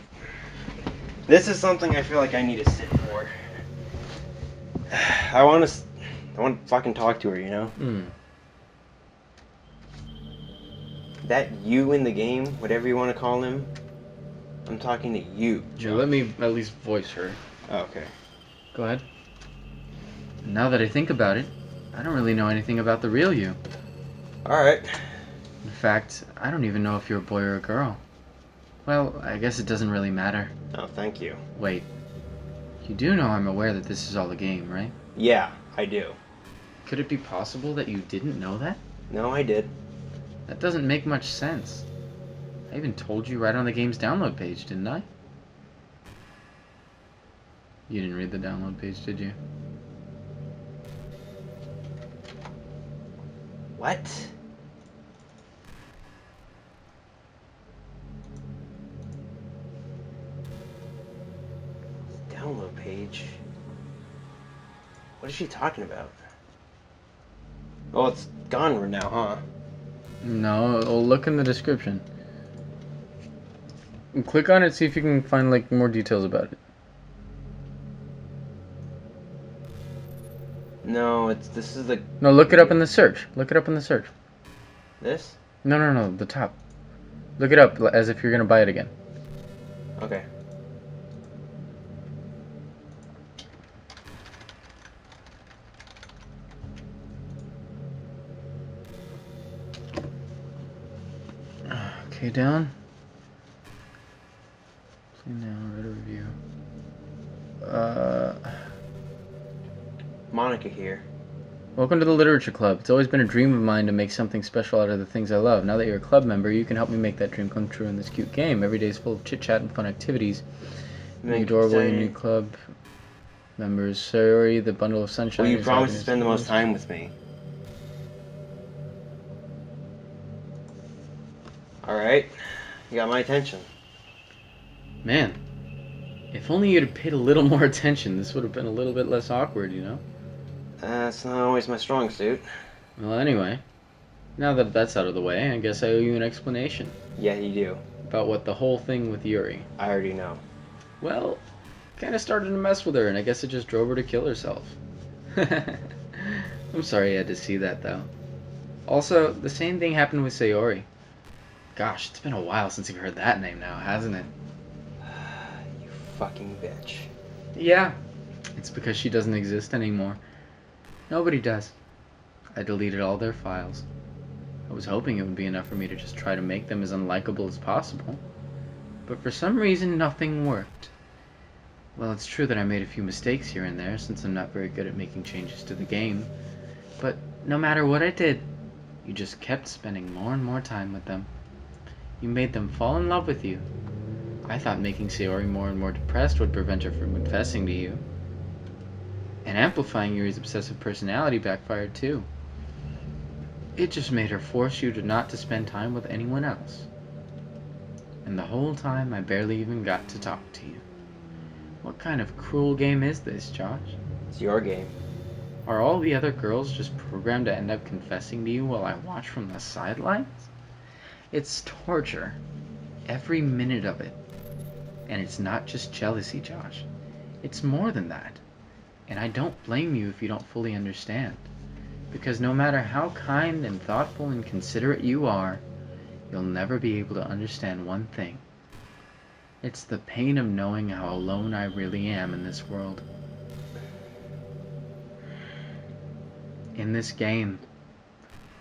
This is something I feel like I need to sit for. I want to fucking talk to her, you know? That you in the game, whatever you want to call him, I'm talking to you, Joe, let me at least voice her. Oh, okay. Go ahead. Now that I think about it, I don't really know anything about the real you. Alright. In fact, I don't even know if you're a boy or a girl. Well, I guess it doesn't really matter. Oh, thank you. Wait. You do know I'm aware that this is all a game, right? Yeah, I do. Could it be possible that you didn't know that? No, I did. That doesn't make much sense. I even told you right on the game's download page, didn't I? You didn't read the download page, did you? What? Download page? What is she talking about? Oh, it's gone now, huh? No, look in the description. And click on it, see if you can find like more details about it. No, this is the... No, look it up in the search. Look it up in the search. This? No, the top. Look it up as if you're gonna buy it again. Okay. Okay, down. Play now, read a review. Monica here. Welcome to the Literature Club. It's always been a dream of mine to make something special out of the things I love. Now that you're a club member, you can help me make that dream come true in this cute game. Every day is full of chit-chat and fun activities. Make adorable and new club members. Sorry, the bundle of sunshine. Well, you is promised to happiness. spend the most time with me. Alright. You got my attention. Man, if only you'd have paid a little more attention, this would have been a little bit less awkward, you know? That's not always my strong suit. Well, anyway, now that that's out of the way, I guess I owe you an explanation Yeah, you do. about what the whole thing with Yuri. I already know. Well, kind of started to mess with her, and I guess it just drove her to kill herself. I'm sorry you had to see that, though. Also, the same thing happened with Sayori. Gosh, it's been a while since you've heard that name now, hasn't it? You fucking bitch. Yeah, It's because she doesn't exist anymore. Nobody does. I deleted all their files. I was hoping it would be enough for me to just try to make them as unlikable as possible. But for some reason, nothing worked. Well, it's true that I made a few mistakes here and there, since I'm not very good at making changes to the game. But no matter what I did, you just kept spending more and more time with them. You made them fall in love with you. I thought making Sayori more and more depressed would prevent her from confessing to you. And amplifying Yuri's obsessive personality backfired too. It just made her force you to not to spend time with anyone else. And the whole time I barely even got to talk to you. What kind of cruel game is this, Josh? It's your game. Are all the other girls just programmed to end up confessing to you while I watch from the sidelines? It's torture. Every minute of it. And it's not just jealousy, Josh. It's more than that. And I don't blame you if you don't fully understand. Because no matter how kind and thoughtful and considerate you are, you'll never be able to understand one thing. It's the pain of knowing how alone I really am in this world. In this game.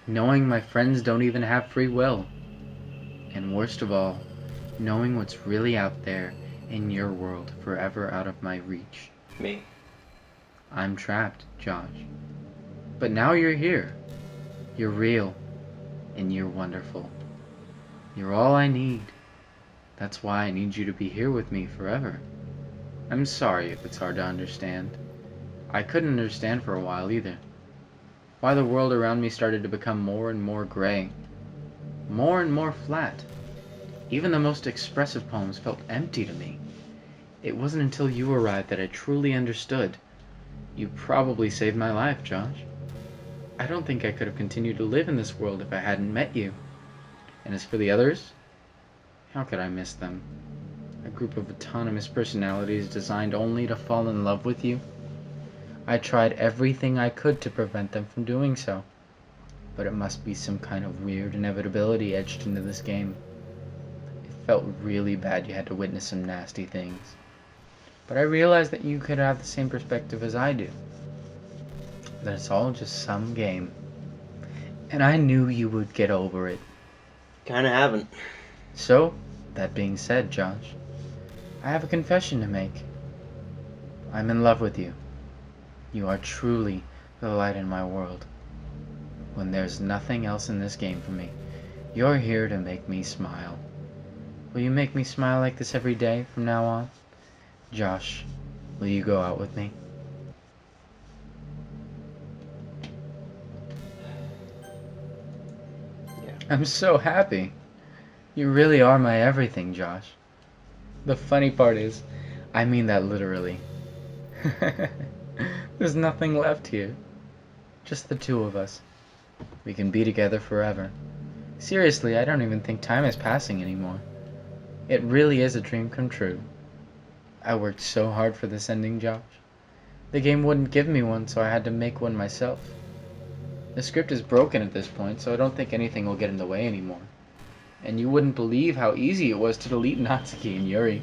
Knowing my friends don't even have free will. And worst of all, knowing what's really out there in your world forever out of my reach. Me. I'm trapped, Josh. But now you're here. You're real. And you're wonderful. You're all I need. That's why I need you to be here with me forever. I'm sorry if it's hard to understand. I couldn't understand for a while either. Why the world around me started to become more and more gray. More and more flat. Even the most expressive poems felt empty to me. It wasn't until you arrived that I truly understood. You probably saved my life, Josh. I don't think I could have continued to live in this world if I hadn't met you. And as for the others, how could I miss them? A group of autonomous personalities designed only to fall in love with you? I tried everything I could to prevent them from doing so. But it must be some kind of weird inevitability etched into this game. It felt really bad you had to witness some nasty things. But I realized that you could have the same perspective as I do. That it's all just some game. And I knew you would get over it. Kinda haven't. So, that being said, Josh, I have a confession to make. I'm in love with you. You are truly the light in my world. When there's nothing else in this game for me, you're here to make me smile. Will you make me smile like this every day from now on? Josh, will you go out with me? Yeah. I'm so happy. You really are my everything, Josh. The funny part is, I mean that literally. There's nothing left here. Just the two of us. We can be together forever. Seriously, I don't even think time is passing anymore. It really is a dream come true. I worked so hard for this ending, Josh. The game wouldn't give me one, so I had to make one myself. The script is broken at this point, so I don't think anything will get in the way anymore. And you wouldn't believe how easy it was to delete Natsuki and Yuri.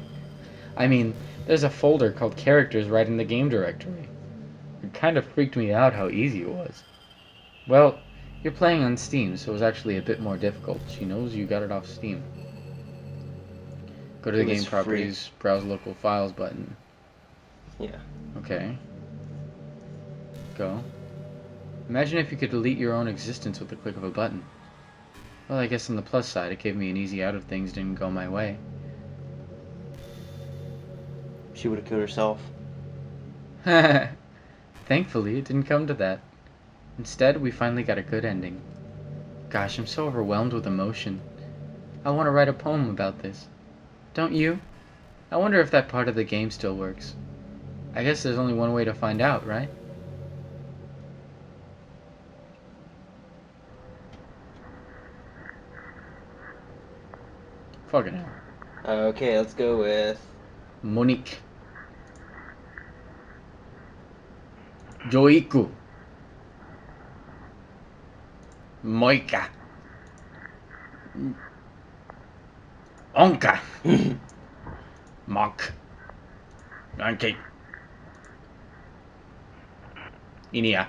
I mean, there's a folder called characters right in the game directory. It kind of freaked me out how easy it was. Well, you're playing on Steam, so it was actually a bit more difficult. She knows you got it off Steam. Go to the It was game properties, browse local files button. Yeah. Okay. Go. Imagine if you could delete your own existence with the click of a button. Well, I guess on the plus side, it gave me an easy out if things didn't go my way. She would have killed herself. Thankfully, it didn't come to that. Instead, we finally got a good ending. Gosh, I'm so overwhelmed with emotion. I want to write a poem about this. Don't you? I wonder if that part of the game still works. I guess there's only one way to find out, right? Fucking hell. Okay, let's go with Monique. Joiku. Moika. Onka. Mock. Yankee. Inia.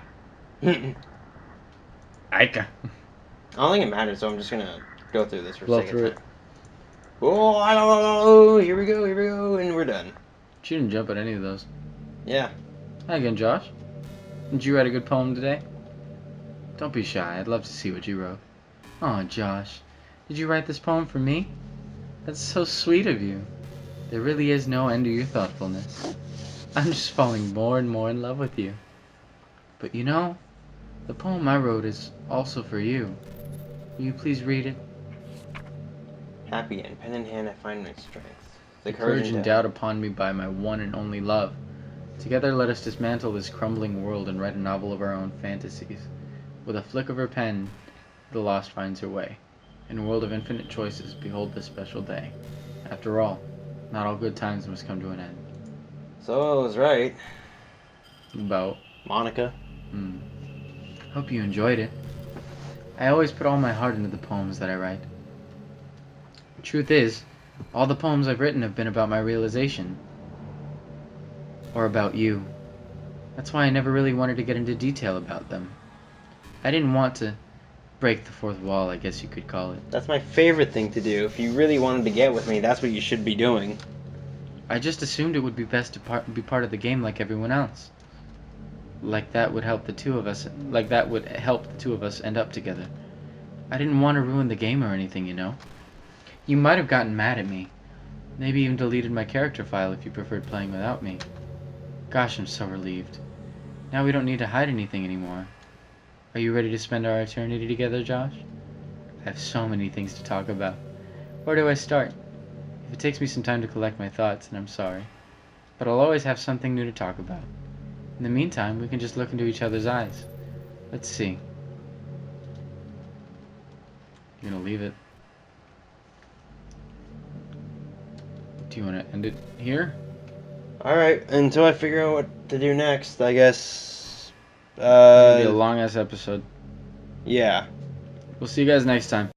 I Aika. don't think it matters, so I'm just gonna go through this for Blow a through second time. Oh, I don't know. Here we go, and we're done. She didn't jump at any of those. Yeah. Hi again, Josh. Did you write a good poem today? Don't be shy. I'd love to see what you wrote. Oh, Josh. Did you write this poem for me? That's so sweet of you. There really is no end to your thoughtfulness. I'm just falling more and more in love with you. But you know, the poem I wrote is also for you. Will you please read it? Happy and pen in hand, I find my strength. The courage endowed upon me by my one and only love. Together let us dismantle this crumbling world and write a novel of our own fantasies. With a flick of her pen, the lost finds her way. In a world of infinite choices, behold this special day. After all, not all good times must come to an end. So I was right. About. Monica. Hope you enjoyed it. I always put all my heart into the poems that I write. Truth is, all the poems I've written have been about my realization. Or about you. That's why I never really wanted to get into detail about them. I didn't want to break the fourth wall, I guess you could call it. That's my favorite thing to do. If you really wanted to get with me, that's what you should be doing. I just assumed it would be best to be part of the game like everyone else. Like that would help the two of us end up together. I didn't want to ruin the game or anything, you know. You might have gotten mad at me. Maybe even deleted my character file if you preferred playing without me. Gosh, I'm so relieved. Now we don't need to hide anything anymore. Are you ready to spend our eternity together, Josh? I have so many things to talk about. Where do I start? If it takes me some time to collect my thoughts, then I'm sorry. But I'll always have something new to talk about. In the meantime, we can just look into each other's eyes. Let's see. You're gonna leave it. Do you want to end it here? Alright, until I figure out what to do next, I guess. It's gonna be a long ass episode. Yeah. We'll see you guys next time.